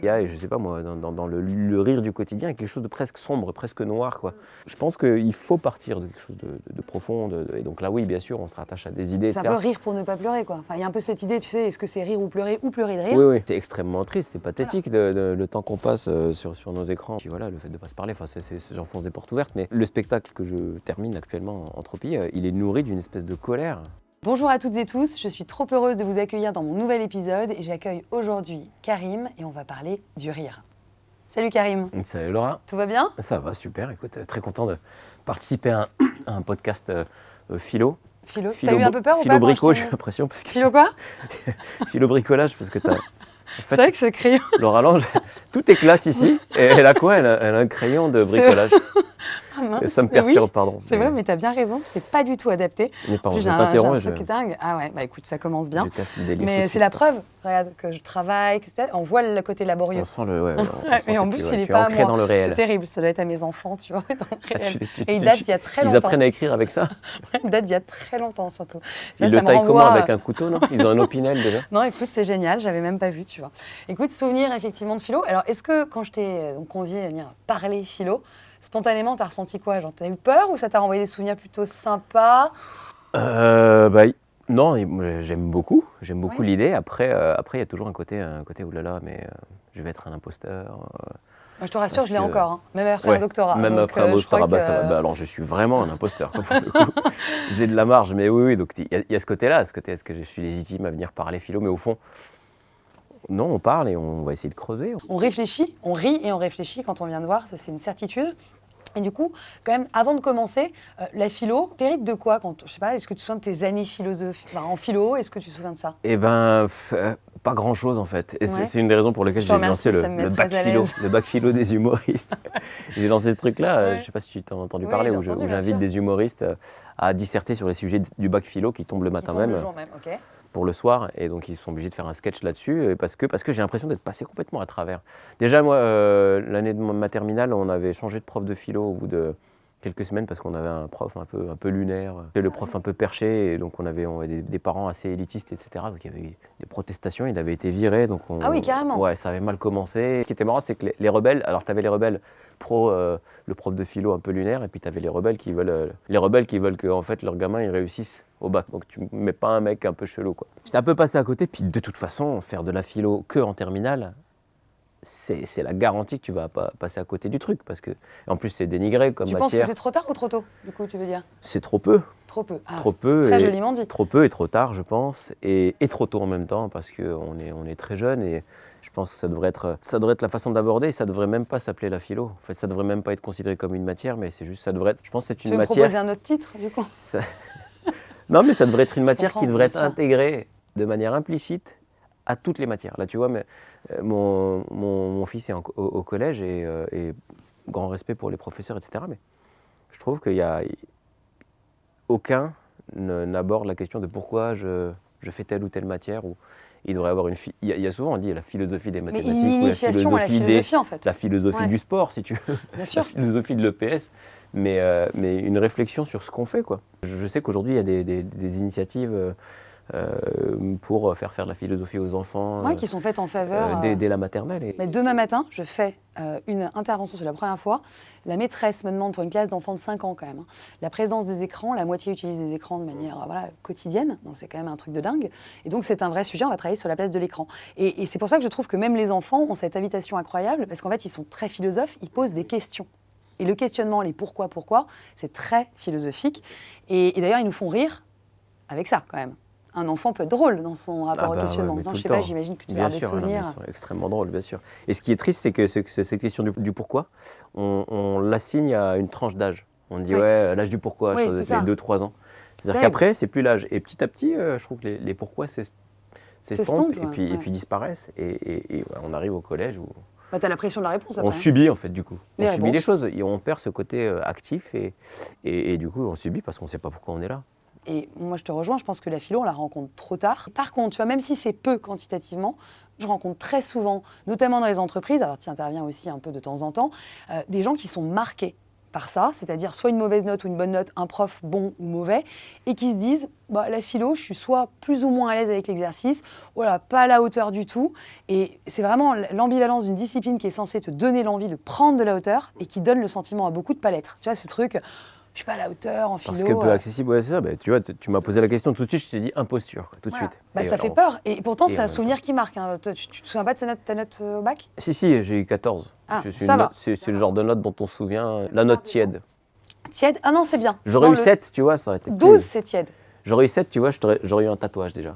Il y a, je sais pas moi, dans le rire du quotidien, quelque chose de presque sombre, presque noir, quoi. Je pense qu'il faut partir de quelque chose de profond. Et donc là, oui, bien sûr, on se rattache à des idées, C'est un etc. peu rire pour ne pas pleurer, quoi. Enfin, il y a un peu cette idée, tu sais, est-ce que c'est rire ou pleurer de rire? Oui, oui. C'est extrêmement triste, c'est pathétique le temps qu'on passe sur nos écrans. Puis voilà, le fait de ne pas se parler, j'enfonce des portes ouvertes, mais le spectacle que je termine actuellement, Entropie, il est nourri d'une espèce de colère. Bonjour à toutes et tous, je suis trop heureuse de vous accueillir dans mon nouvel épisode et j'accueille aujourd'hui Karim et on va parler du rire. Salut Karim. Salut Laura. Tout va bien? Ça va, super, écoute, très content de participer à un podcast philo. Philo, t'as eu un peu peur ou pas? Philo-brico, j'ai l'impression. Parce que... Philo quoi? Philo-bricolage, parce que t'as... En fait, c'est vrai que ce crayon... Laura Lange, tout est classe ici, et elle a quoi? Elle a un crayon de bricolage. Ah mince, et ça me perturbe, oui, pardon. C'est vrai, mais t'as bien raison, c'est pas du tout adapté. Mais pardon, j'ai je un t'interromps. truc qui est dingue. Ah ouais, bah écoute, ça commence bien. Je casse le délire. Mais c'est la preuve, regarde, que je travaille, etc. On voit le côté laborieux. On sent le... Ouais, et en plus, il est tu es pas ancré dans le réel. C'est terrible, ça doit être à mes enfants, tu vois, dans le réel. Et il ils date d'il y a très longtemps. Ils apprennent à écrire avec ça? Il date d'il y a très longtemps, surtout. Ils le taillent comment? Avec un couteau, non? Ils ont un opinel déjà? Non, écoute, c'est génial, j'avais même pas vu, tu vois. Écoute, souvenir effectivement de philo. Alors, est-ce que quand je t'ai convié à venir parler philo, spontanément, t'as ressenti quoi? Genre, t'as eu peur ou ça t'a renvoyé des souvenirs plutôt sympas? Non, j'aime beaucoup l'idée. Après, il y a toujours un côté oulala, mais je vais être un imposteur. Moi, je te rassure, je l'ai encore, hein. Même après un doctorat. Même donc, après un doctorat, ça va. que... Alors, je suis vraiment un imposteur, pour le coup. J'ai de la marge, mais oui, donc il y a ce côté-là, est-ce que je suis légitime à venir parler philo? Mais au fond, non, on parle et on va essayer de creuser. On réfléchit, on rit et on réfléchit quand on vient de voir, ça c'est une certitude. Et du coup, quand même, avant de commencer, la philo, t'hérites de quoi quand, je sais pas, est-ce que tu te souviens de tes années en philo? Est-ce que tu te souviens de ça? Eh ben, pas grand-chose en fait. Et c'est une des raisons pour lesquelles j'ai lancé le bac philo des humoristes. J'ai lancé ce truc-là, je sais pas si tu t'en as entendu parler, où j'invite des humoristes à disserter sur les sujets du bac philo qui tombent le matin même. Le jour même, ok. Pour le soir, et donc ils sont obligés de faire un sketch là-dessus, parce que j'ai l'impression d'être passé complètement à travers. Déjà, moi, l'année de ma terminale, on avait changé de prof de philo au bout de quelques semaines, parce qu'on avait un prof un peu lunaire, le prof un peu perché, et donc on avait des parents assez élitistes, etc. Donc il y avait eu des protestations, il avait été viré. Donc ah oui, carrément. Ouais, ça avait mal commencé. Ce qui était marrant, c'est que les rebelles, alors tu avais les rebelles pro le prof de philo un peu lunaire, et puis tu avais les rebelles qui veulent que en fait, leurs gamins ils réussissent au bac. Donc tu mets pas un mec un peu chelou, quoi. J'étais un peu passé à côté, puis de toute façon, faire de la philo que en terminale, c'est la garantie que tu vas pas passer à côté du truc, parce que en plus c'est dénigré comme matière. Tu penses que c'est trop tard ou trop tôt, du coup, tu veux dire? C'est trop peu. Trop peu. Ah, trop peu. Très joliment dit. Trop peu et trop tard, je pense, et trop tôt en même temps, parce qu'on est très jeune, et je pense que ça devrait être la façon d'aborder, et ça devrait même pas s'appeler la philo. En fait, ça devrait même pas être considéré comme une matière, mais c'est juste, ça devrait être, je pense que c'est une matière... Tu veux me proposer un autre titre, du coup? Non, mais ça devrait être une matière qui devrait être intégrée de manière implicite à toutes les matières. Là, tu vois, mais, mon fils est au collège, et grand respect pour les professeurs, etc. Mais je trouve qu'il y a... Aucun n'aborde la question de pourquoi je fais telle ou telle matière. Ou il devrait avoir il y a souvent, on dit, la philosophie des mathématiques. Mais une initiation à la philosophie, en fait. La philosophie du sport, si tu veux. Bien sûr. La philosophie de l'EPS. Mais une réflexion sur ce qu'on fait, quoi. Je sais qu'aujourd'hui, il y a des initiatives pour faire de la philosophie aux enfants. Qui sont faites en faveur... dès la maternelle. Mais demain matin, je fais une intervention, c'est la première fois. La maîtresse me demande pour une classe d'enfants de 5 ans quand même, la présence des écrans. La moitié utilise des écrans de manière quotidienne. Donc c'est quand même un truc de dingue. Et donc c'est un vrai sujet, on va travailler sur la place de l'écran. Et c'est pour ça que je trouve que même les enfants ont cette invitation incroyable, parce qu'en fait ils sont très philosophes, ils posent des questions. Et le questionnement, les pourquoi, c'est très philosophique. Et d'ailleurs ils nous font rire avec ça quand même. Un enfant peut être drôle dans son rapport au questionnement. Ouais, non, je sais pas, j'imagine que tu gardes des souvenirs. Ils sont extrêmement drôles, bien sûr. Et ce qui est triste, c'est que cette question du pourquoi, on l'assigne à une tranche d'âge. On dit, l'âge du pourquoi, c'est 2-3 ans. C'est-à-dire qu'après, c'est plus l'âge. Et petit à petit, je trouve que les pourquoi s'estompent et puis disparaissent. Et on arrive au collège où... t'as la pression de la réponse après. On subit, en fait, du coup. On subit les choses. Et on perd ce côté actif et du coup, on subit parce qu'on ne sait pas pourquoi on est là. Et moi, je te rejoins, je pense que la philo, on la rencontre trop tard. Par contre, tu vois, même si c'est peu quantitativement, je rencontre très souvent, notamment dans les entreprises, alors tu interviens aussi un peu de temps en temps, des gens qui sont marqués par ça, c'est-à-dire soit une mauvaise note ou une bonne note, un prof bon ou mauvais, et qui se disent la philo, je suis soit plus ou moins à l'aise avec l'exercice, voilà, pas à la hauteur du tout. Et c'est vraiment l'ambivalence d'une discipline qui est censée te donner l'envie de prendre de la hauteur et qui donne le sentiment à beaucoup de pas l'être. Tu vois, ce truc, je suis pas à la hauteur en philo. Parce que peu accessible, ouais, c'est ça. Tu vois, tu m'as posé la question tout de suite, je t'ai dit imposture, tout de suite. Ça fait peur. Et pourtant, c'est un souvenir qui marque. Hein. Toi, tu te souviens pas de ta note au bac ? Si, j'ai eu 14. C'est le genre de note dont on se souvient, la note tiède. Tiède ? Ah non, c'est bien. J'aurais eu 7, tu vois, ça aurait été 12, c'est tiède. J'aurais eu 7, tu vois, j'aurais eu un tatouage déjà.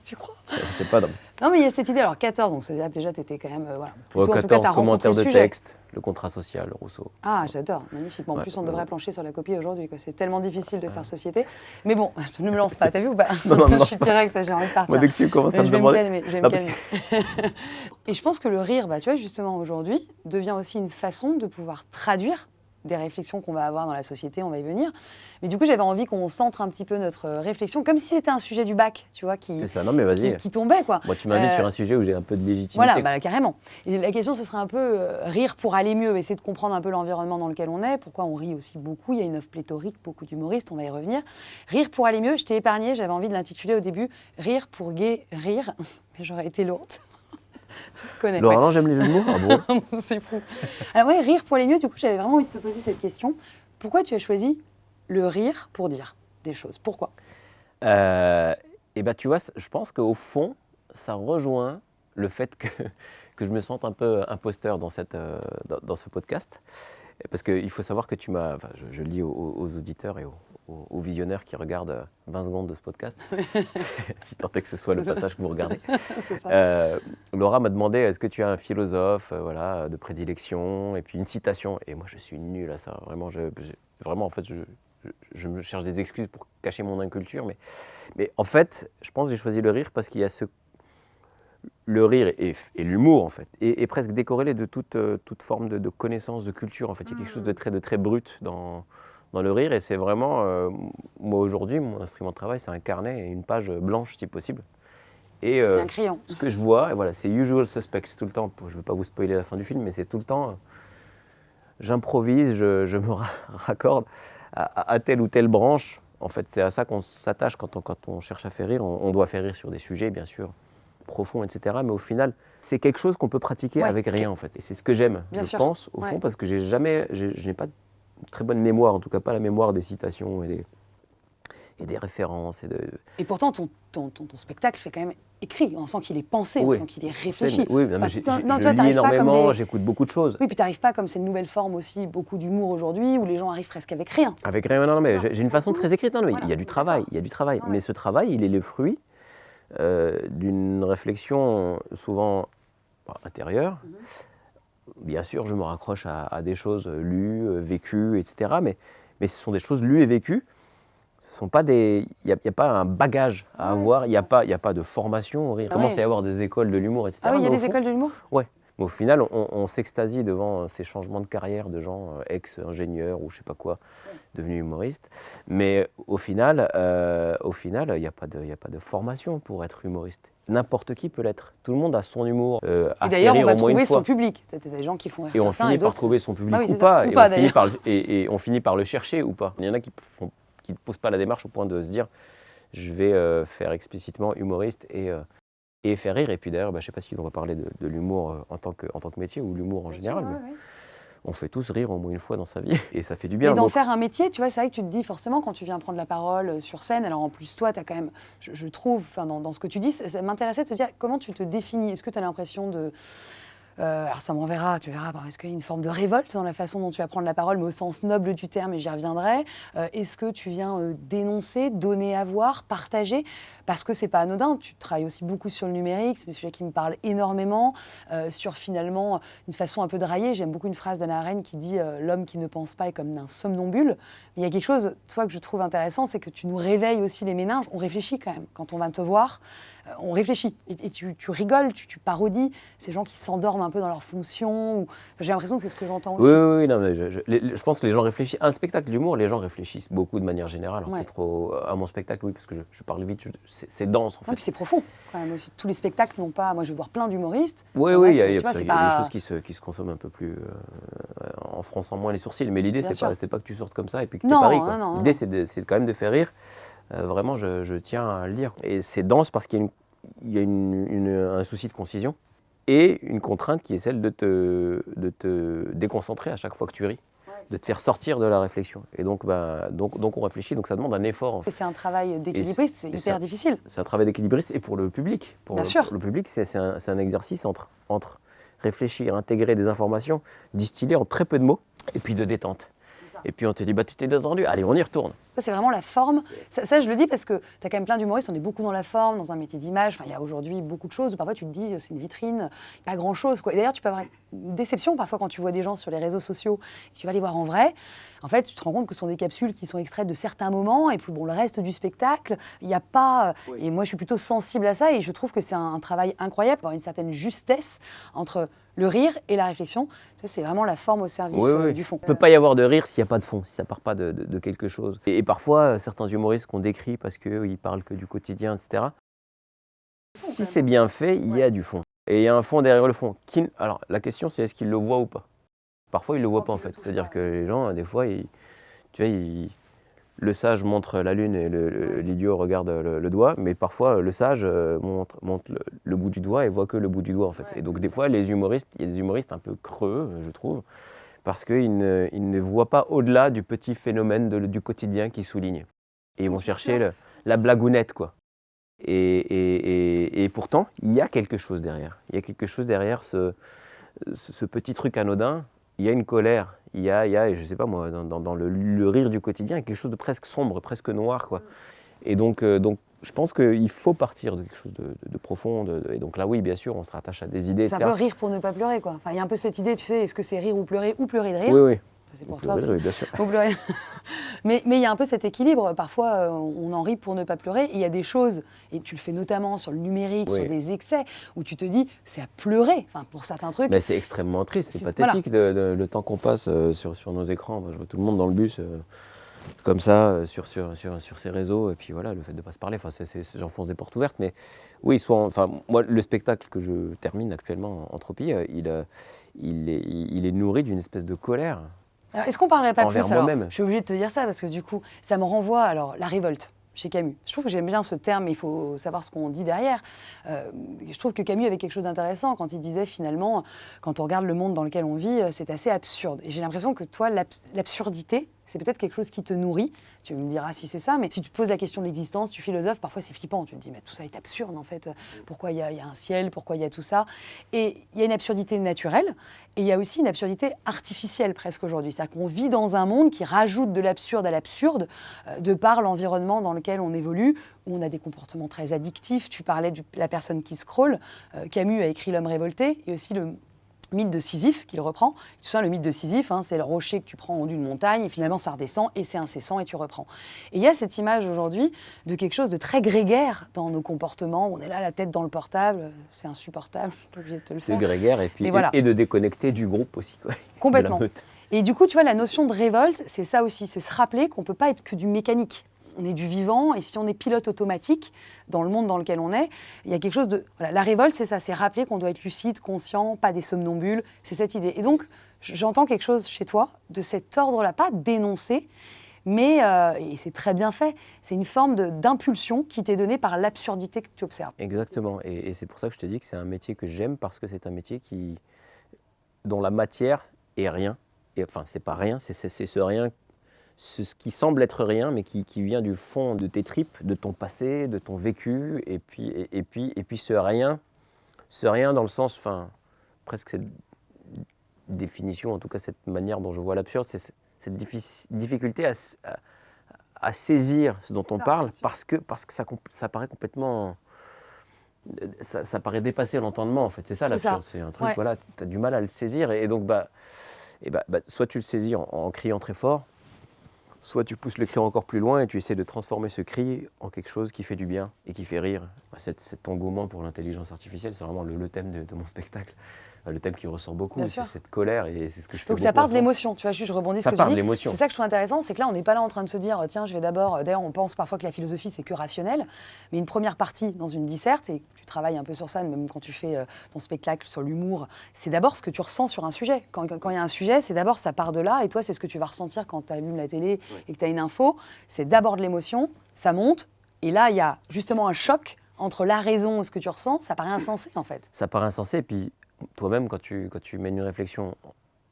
Tu crois ? Je sais pas. Non, mais il y a cette idée. Alors 14, donc ça veut dire que déjà, tu étais quand même. Plutôt, 14, en tout cas, commentaires de texte, le contrat social, Rousseau. Ah, j'adore, magnifique. Bon, en plus, on devrait plancher sur la copie aujourd'hui. C'est tellement difficile de faire société. Mais bon, ne me lance pas, t'as vu ou pas ? Non, je suis direct, j'ai envie de partir. Moi, dès que tu commences à me demander. Je vais me calmer. Et je pense que le rire, tu vois, justement, aujourd'hui, devient aussi une façon de pouvoir traduire des réflexions qu'on va avoir dans la société, on va y venir. Mais du coup, j'avais envie qu'on centre un petit peu notre réflexion, comme si c'était un sujet du bac, tu vois, qui tombait, quoi. Moi, tu m'invites sur un sujet où j'ai un peu de légitimité. Voilà, carrément. Et la question, ce serait un peu rire pour aller mieux, essayer de comprendre un peu l'environnement dans lequel on est, pourquoi on rit aussi beaucoup. Il y a une œuvre pléthorique, beaucoup d'humoristes, on va y revenir. Rire pour aller mieux, je t'ai épargné, j'avais envie de l'intituler au début « Rire pour guérir », mais j'aurais été lourde. Laurent, j'aime les jeux de mots. Ah bon. C'est fou. Alors ouais, rire pour aller mieux, du coup, j'avais vraiment envie de te poser cette question. Pourquoi tu as choisi le rire pour dire des choses ? Pourquoi ? Tu vois, je pense qu'au fond, ça rejoint le fait que je me sente un peu imposteur dans ce podcast. Parce qu'il faut savoir que tu m'as... Enfin, je le dis aux auditeurs et aux visionneurs qui regardent 20 secondes de ce podcast, si tant est que ce soit le passage que vous regardez. Laura m'a demandé, est-ce que tu as un philosophe de prédilection, et puis une citation. Et moi, je suis nul à ça. Vraiment, en fait, je me cherche des excuses pour cacher mon inculture. Mais en fait, je pense que j'ai choisi le rire parce qu'il y a le rire et l'humour, en fait, est presque décorrélé de toute forme de connaissance, de culture. En fait, il y a quelque chose de très brut dans le rire. Et c'est vraiment, moi aujourd'hui, mon instrument de travail, c'est un carnet et une page blanche si possible. Et un crayon. Ce que je vois, et voilà, c'est usual suspects tout le temps. Je ne veux pas vous spoiler la fin du film, mais c'est tout le temps, j'improvise, je me raccorde à telle ou telle branche. En fait, c'est à ça qu'on s'attache quand on cherche à faire rire. On doit faire rire sur des sujets, bien sûr, profonds, etc. Mais au final, c'est quelque chose qu'on peut pratiquer avec rien, en fait. Et c'est ce que j'aime, pense, au fond, parce que je n'ai pas de très bonne mémoire, en tout cas pas la mémoire des citations et des références. Et pourtant, ton spectacle fait quand même écrit. On sent qu'il est pensé, on sent qu'il est réfléchi. Oui, je lis énormément, j'écoute beaucoup de choses. Oui, puis tu n'arrives pas comme c'est une nouvelle forme aussi, beaucoup d'humour aujourd'hui, où les gens arrivent presque avec rien. Avec rien, non, mais j'ai une façon très écrite. Non, mais il y a du travail, Ouais. Mais ce travail, il est le fruit d'une réflexion souvent intérieure. Bien sûr, je me raccroche à des choses lues, vécues, etc. Mais ce sont des choses lues et vécues. Ce sont pas il n'y a pas un bagage à avoir. Il n'y a pas de formation au rire. Il commence à y avoir des écoles de l'humour, etc. Ah oui, il y a des écoles de l'humour ? Ouais. Mais au final, on s'extasie devant ces changements de carrière de gens ex-ingénieurs ou je sais pas quoi, devenus humoristes. Mais au final, il n'y a pas de formation pour être humoriste. N'importe qui peut l'être. Tout le monde a son humour. Et d'ailleurs, on va trouver son public. Il y a des gens qui font rire certains et on finit par trouver son public ou pas. Et on finit par le chercher ou pas. Il y en a qui ne posent pas la démarche au point de se dire je vais faire explicitement humoriste et faire rire. Et puis d'ailleurs, je ne sais pas si on va parler de l'humour en tant que métier ou l'humour en général. Mais on fait tous rire au moins une fois dans sa vie et ça fait du bien. Mais d'en faire un métier, tu vois, c'est vrai que tu te dis forcément quand tu viens prendre la parole sur scène, alors en plus toi, tu as quand même, je trouve, dans ce que tu dis, ça m'intéressait de te dire comment tu te définis. Est-ce que tu as l'impression de... alors ça m'enverra, tu verras, est-ce qu'il y a une forme de révolte dans la façon dont tu vas prendre la parole, mais au sens noble du terme, et j'y reviendrai. Est-ce que tu viens dénoncer, donner à voir, partager ? Parce que c'est pas anodin, tu travailles aussi beaucoup sur le numérique, c'est des sujets qui me parlent énormément, sur finalement une façon un peu de railler. J'aime beaucoup une phrase d'Hannah Arendt qui dit « L'homme qui ne pense pas est comme un somnambule ». Mais il y a quelque chose, toi, que je trouve intéressant, c'est que tu nous réveilles aussi les méninges. On réfléchit quand même. Quand on va te voir, on réfléchit. Et tu rigoles, tu parodies ces gens qui s'endorment un peu dans leur fonction J'ai l'impression que c'est ce que j'entends Oui, aussi. oui, non, mais je pense que les gens réfléchissent. Un spectacle d'humour, les gens réfléchissent beaucoup de manière générale. Ouais. Peut-être à mon spectacle, oui, parce que je parle vite, c'est dense en Ouais, fait. puis c'est profond quand même aussi. Tous les spectacles n'ont pas. Moi, je vais voir plein d'humoristes. Oui, T'en oui, as, il y a, tu vois, c'est il y a pas. des choses qui se consomment un peu plus en fronçant moins les sourcils. Mais l'idée, Bien sûr. c'est pas que tu sortes comme ça et puis que Non, t'es Paris. non, non, L'idée, non. c'est quand même de faire rire. Vraiment, je tiens à le dire. Et c'est dense parce qu'il y a un souci de concision et une contrainte qui est celle de te déconcentrer à chaque fois que tu ris, de te faire sortir de la réflexion. Et donc on réfléchit, donc ça demande un effort. En fait. C'est un travail d'équilibriste, c'est hyper difficile. C'est un travail d'équilibriste et pour le public. Bien sûr. Pour le public, c'est un exercice entre réfléchir, intégrer des informations distillées en très peu de mots et puis de détente. Et puis on te dit, bah tu t'es détendu, allez on y retourne. Ça, c'est vraiment la forme. Ça, je le dis parce que tu as quand même plein d'humoristes, on est beaucoup dans la forme, dans un métier d'image. Enfin, il y a aujourd'hui beaucoup de choses où parfois tu te dis, c'est une vitrine, pas grand-chose. Et d'ailleurs, tu peux avoir une déception parfois quand tu vois des gens sur les réseaux sociaux et tu vas les voir en vrai. En fait, tu te rends compte que ce sont des capsules qui sont extraites de certains moments et puis bon, le reste du spectacle, il n'y a pas... Oui. Et moi, je suis plutôt sensible à ça et je trouve que c'est un travail incroyable, avoir une certaine justesse entre le rire et la réflexion. Ça, c'est vraiment la forme au service du fond. Il ne peut pas y avoir de rire s'il n'y a pas de fond, si ça ne part pas de quelque chose. Et parfois, certains humoristes qu'on décrit parce qu'ils parlent que du quotidien, etc. Si c'est bien fait, il y a du fond. Et il y a un fond derrière le fond. Alors, la question, c'est est-ce qu'ils le voient ou pas? Parfois, ils ne le voient pas, en fait. C'est-à-dire que les gens, des fois, le sage montre la lune et l'idiot regarde le doigt, mais parfois, le sage montre le bout du doigt et voit que le bout du doigt, en fait. Et donc, des fois, il y a des humoristes un peu creux, je trouve, parce qu'ils ne voient pas au-delà du petit phénomène du quotidien qu'ils soulignent. Et ils vont chercher la blagounette, quoi. Et pourtant, il y a quelque chose derrière. Il y a quelque chose derrière ce petit truc anodin. Il y a une colère. Il y a je sais pas moi, dans le rire du quotidien, il y a quelque chose de presque sombre, presque noir, quoi. Et donc je pense qu'il faut partir de quelque chose de profond. Et donc là, oui, bien sûr, on se rattache à des idées. C'est un peu rire pour ne pas pleurer, quoi. Enfin, il y a un peu cette idée, tu sais, est-ce que c'est rire ou pleurer de rire? Oui, oui. C'est pour toi aussi. Oui, bien sûr. Mais il y a un peu cet équilibre. Parfois, on en rit pour ne pas pleurer. Et il y a des choses, et tu le fais notamment sur le numérique, sur des excès, où tu te dis, c'est à pleurer. Enfin, pour certains trucs. Mais c'est extrêmement triste, c'est pathétique le temps qu'on passe sur nos écrans. Moi, je vois tout le monde dans le bus comme ça, sur ces réseaux. Et puis voilà, le fait de ne pas se parler, j'enfonce des portes ouvertes. Mais oui, moi, le spectacle que je termine actuellement, Entropie, il est nourri d'une espèce de colère. Alors, est-ce qu'on parlerait pas plus alors, moi-même. Je suis obligée de te dire ça parce que du coup, ça me renvoie à la révolte chez Camus. Je trouve que j'aime bien ce terme, mais il faut savoir ce qu'on dit derrière. Je trouve que Camus avait quelque chose d'intéressant quand il disait finalement, quand on regarde le monde dans lequel on vit, c'est assez absurde. Et j'ai l'impression que toi, l'absurdité, c'est peut-être quelque chose qui te nourrit. Tu me diras si c'est ça, mais si tu te poses la question de l'existence, tu philosophes, parfois c'est flippant. Tu te dis, mais tout ça est absurde en fait. Pourquoi il y a un ciel? Pourquoi il y a tout ça? Et il y a une absurdité naturelle et il y a aussi une absurdité artificielle presque aujourd'hui. C'est-à-dire qu'on vit dans un monde qui rajoute de l'absurde à l'absurde de par l'environnement dans lequel on évolue, où on a des comportements très addictifs. Tu parlais de la personne qui scrolle. Camus a écrit L'homme révolté et aussi le mythe de Sisyphe qu'il reprend. Tu sais, le mythe de Sisyphe, c'est le rocher que tu prends en haut d'une montagne et finalement ça redescend et c'est incessant et tu reprends. Et il y a cette image aujourd'hui de quelque chose de très grégaire dans nos comportements. On est là, la tête dans le portable, c'est insupportable, je suis pas obligée de te le faire. De grégaire et puis et de déconnecter du groupe aussi. Quoi, complètement. Et du coup, tu vois, la notion de révolte, c'est ça aussi, c'est se rappeler qu'on ne peut pas être que du mécanique. On est du vivant, et si on est pilote automatique dans le monde dans lequel on est, il y a quelque chose de... Voilà, la révolte, c'est ça, c'est rappeler qu'on doit être lucide, conscient, pas des somnambules, c'est cette idée. Et donc, j'entends quelque chose chez toi de cet ordre-là, pas dénoncer, mais, et c'est très bien fait, c'est une forme d'impulsion qui t'est donnée par l'absurdité que tu observes. Exactement, et c'est pour ça que je te dis que c'est un métier que j'aime, parce que c'est un métier dont la matière est rien. Et, enfin, c'est pas rien, c'est ce rien... ce qui semble être rien, mais qui vient du fond de tes tripes, de ton passé, de ton vécu, et puis ce rien dans le sens, enfin, presque cette définition, en tout cas cette manière dont je vois l'absurde, c'est cette difficulté à saisir ce dont on parle, parce que ça paraît complètement... Ça paraît dépasser l'entendement, en fait. C'est ça l'absurde, c'est un truc, voilà, tu as du mal à le saisir, et donc, soit tu le saisis en criant très fort, soit tu pousses le cri encore plus loin et tu essaies de transformer ce cri en quelque chose qui fait du bien et qui fait rire. Cet engouement pour l'intelligence artificielle, c'est vraiment le thème de mon spectacle. le thème qui ressort beaucoup, Bien c'est sûr. cette colère et c'est ce que je fais Donc beaucoup. ça part en de ce moment. l'émotion, tu vois, je rebondis sur Ça ce que part tu de dis. l'émotion. C'est ça que je trouve intéressant, c'est que là, on n'est pas là en train de se dire, tiens, je vais d'abord, d'ailleurs, on pense parfois que la philosophie, c'est que rationnel, mais une première partie dans une disserte, et tu travailles un peu sur ça, même quand tu fais ton spectacle sur l'humour, c'est d'abord ce que tu ressens sur un sujet. Quand il y a un sujet, c'est d'abord, ça part de là, et toi, c'est ce que tu vas ressentir quand tu allumes la télé et que tu as une info, c'est d'abord de l'émotion, ça monte, et là, il y a justement un choc entre la raison et ce que tu ressens, ça paraît insensé, en fait. Ça paraît insensé, et puis toi-même, quand tu mènes une réflexion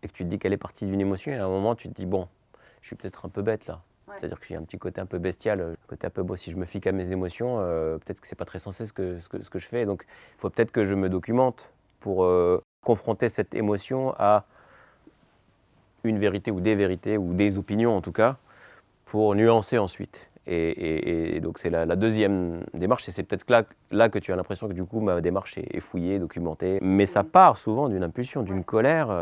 et que tu te dis qu'elle est partie d'une émotion, et à un moment, tu te dis, bon, je suis peut-être un peu bête là. Ouais. C'est-à-dire que j'ai un petit côté un peu bestial, côté un peu, bon, si je me fie qu'à mes émotions, peut-être que c'est pas très sensé ce que je fais. Donc, il faut peut-être que je me documente pour confronter cette émotion à une vérité ou des opinions en tout cas, pour nuancer ensuite. Et donc c'est la deuxième démarche, et c'est peut-être là que tu as l'impression que du coup ma démarche est fouillée, documentée. Mais ça part souvent d'une impulsion, d'une colère,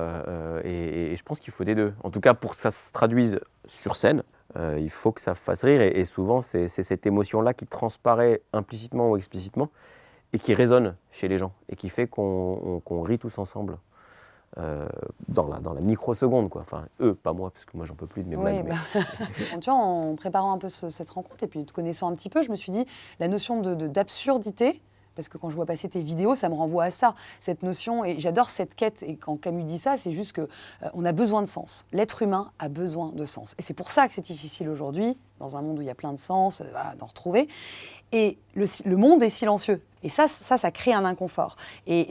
et je pense qu'il faut des deux. En tout cas, pour que ça se traduise sur scène, il faut que ça fasse rire, et souvent c'est cette émotion-là qui transparaît implicitement ou explicitement, et qui résonne chez les gens, et qui fait qu'on rit tous ensemble. Dans la microseconde, quoi. Enfin, eux, pas moi, parce que moi, j'en peux plus de mes blagues. Mais... Tu vois, en préparant un peu cette rencontre et puis te connaissant un petit peu, je me suis dit, la notion d'absurdité, parce que quand je vois passer tes vidéos, ça me renvoie à ça, cette notion, et j'adore cette quête, et quand Camus dit ça, c'est juste qu'on a besoin de sens. L'être humain a besoin de sens. Et c'est pour ça que c'est difficile aujourd'hui, dans un monde où il y a plein de sens, voilà, d'en retrouver. Et le monde est silencieux. Et ça crée un inconfort. Et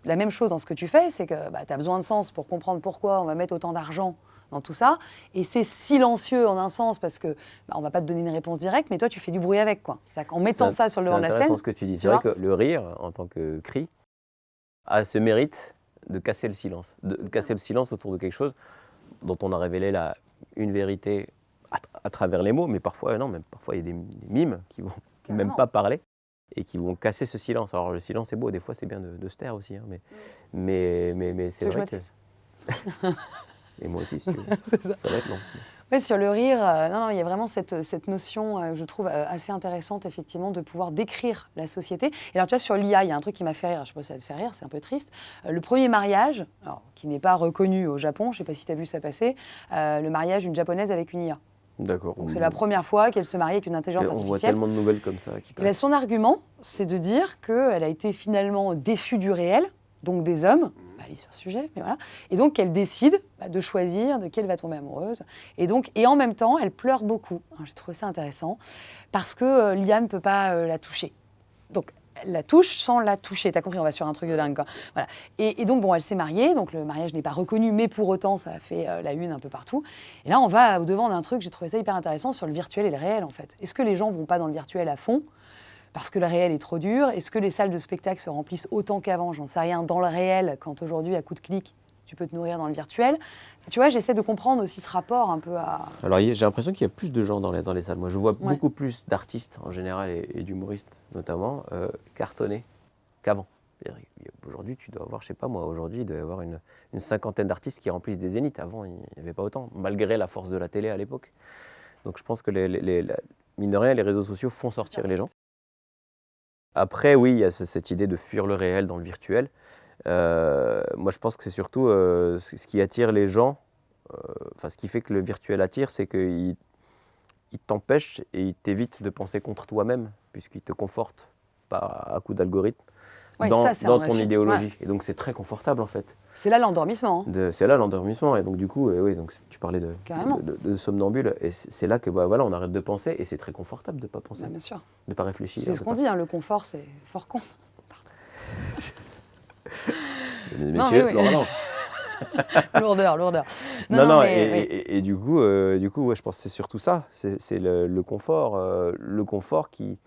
la même chose dans ce que tu fais, c'est que tu as besoin de sens pour comprendre pourquoi on va mettre autant d'argent dans tout ça. Et c'est silencieux en un sens parce que on ne va pas te donner une réponse directe, mais toi, tu fais du bruit avec, quoi. C'est-à-dire qu'en mettant ça sur le devant de la scène... C'est intéressant ce que tu dis. C'est vrai que le rire, en tant que cri, a ce mérite de casser le silence. De casser le silence autour de quelque chose dont on a révélé une vérité à travers les mots, mais parfois, non, même parfois, il y a des mimes qui vont même pas parler et qui vont casser ce silence. Alors le silence est beau, des fois c'est bien de se taire aussi, hein, mais c'est vrai que... Et moi aussi, si tu veux. Ça va être long. Oui, sur le rire, non, il y a vraiment cette notion, je trouve assez intéressante, effectivement, de pouvoir décrire la société. Et alors, tu vois, sur l'IA, il y a un truc qui m'a fait rire, je ne sais pas si ça te fait rire, c'est un peu triste. Le premier mariage, alors, qui n'est pas reconnu au Japon, je ne sais pas si tu as vu ça passer, le mariage d'une japonaise avec une IA. D'accord. Donc c'est la première fois qu'elle se marie avec une intelligence artificielle. On voit tellement de nouvelles comme ça qui passent. Son argument, c'est de dire qu'elle a été finalement déçue du réel, donc des hommes, elle est sur le sujet, mais voilà, et donc qu'elle décide de choisir de qui elle va tomber amoureuse. Et en même temps, elle pleure beaucoup. J'ai trouvé ça intéressant, parce que l'IA ne peut pas la toucher. Donc elle la touche sans la toucher. T'as compris, on va sur un truc de dingue, quoi. Voilà. Et donc, bon, elle s'est mariée, donc le mariage n'est pas reconnu, mais pour autant, ça a fait la une un peu partout. Et là, on va au-devant d'un truc, j'ai trouvé ça hyper intéressant, sur le virtuel et le réel, en fait. Est-ce que les gens vont pas dans le virtuel à fond parce que le réel est trop dur? Est-ce que les salles de spectacle se remplissent autant qu'avant? J'en sais rien. Dans le réel, quand aujourd'hui, à coup de clic, tu peux te nourrir dans le virtuel. Tu vois, j'essaie de comprendre aussi ce rapport un peu à... Alors, j'ai l'impression qu'il y a plus de gens dans les salles. Moi, je vois beaucoup plus d'artistes en général et d'humoristes notamment cartonner qu'avant. Aujourd'hui, tu dois avoir, je sais pas moi, aujourd'hui, il doit y avoir une cinquantaine d'artistes qui remplissent des zéniths. Avant, il n'y avait pas autant, malgré la force de la télé à l'époque. Donc, je pense que, mine de rien, les réseaux sociaux font sortir les gens. Après, oui, il y a cette idée de fuir le réel dans le virtuel. Moi, je pense que c'est surtout ce qui attire les gens, ce qui fait que le virtuel attire, c'est qu'il t'empêche et il t'évite de penser contre toi-même, puisqu'il te conforte à coup d'algorithme dans ton idéologie. Ouais. Et donc, c'est très confortable, en fait. C'est là l'endormissement. C'est là l'endormissement. Et donc, du coup, oui, donc, tu parlais de somnambule. Et c'est là que on arrête de penser. Et c'est très confortable de ne pas penser. Bien sûr. De ne pas réfléchir. C'est ce qu'on dit, le confort, c'est fort con. Messieurs, non. lourdeur. Non, et du coup, je pense que c'est surtout ça. C'est le confort qui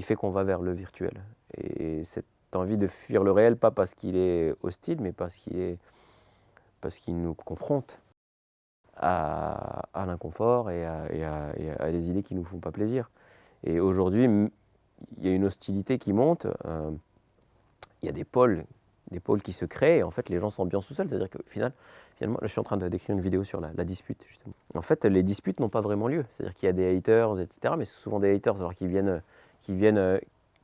fait qu'on va vers le virtuel. Et cette envie de fuir le réel, pas parce qu'il est hostile, mais parce qu'il nous confronte à l'inconfort et à des idées qui ne nous font pas plaisir. Et aujourd'hui, il y a une hostilité qui monte. Il y a des pôles qui se créent, et en fait les gens s'ambiancent tout seuls, c'est-à-dire que finalement, là, je suis en train d'écrire une vidéo sur la dispute, justement. En fait, les disputes n'ont pas vraiment lieu, c'est-à-dire qu'il y a des haters, etc., mais c'est souvent des haters alors qui viennent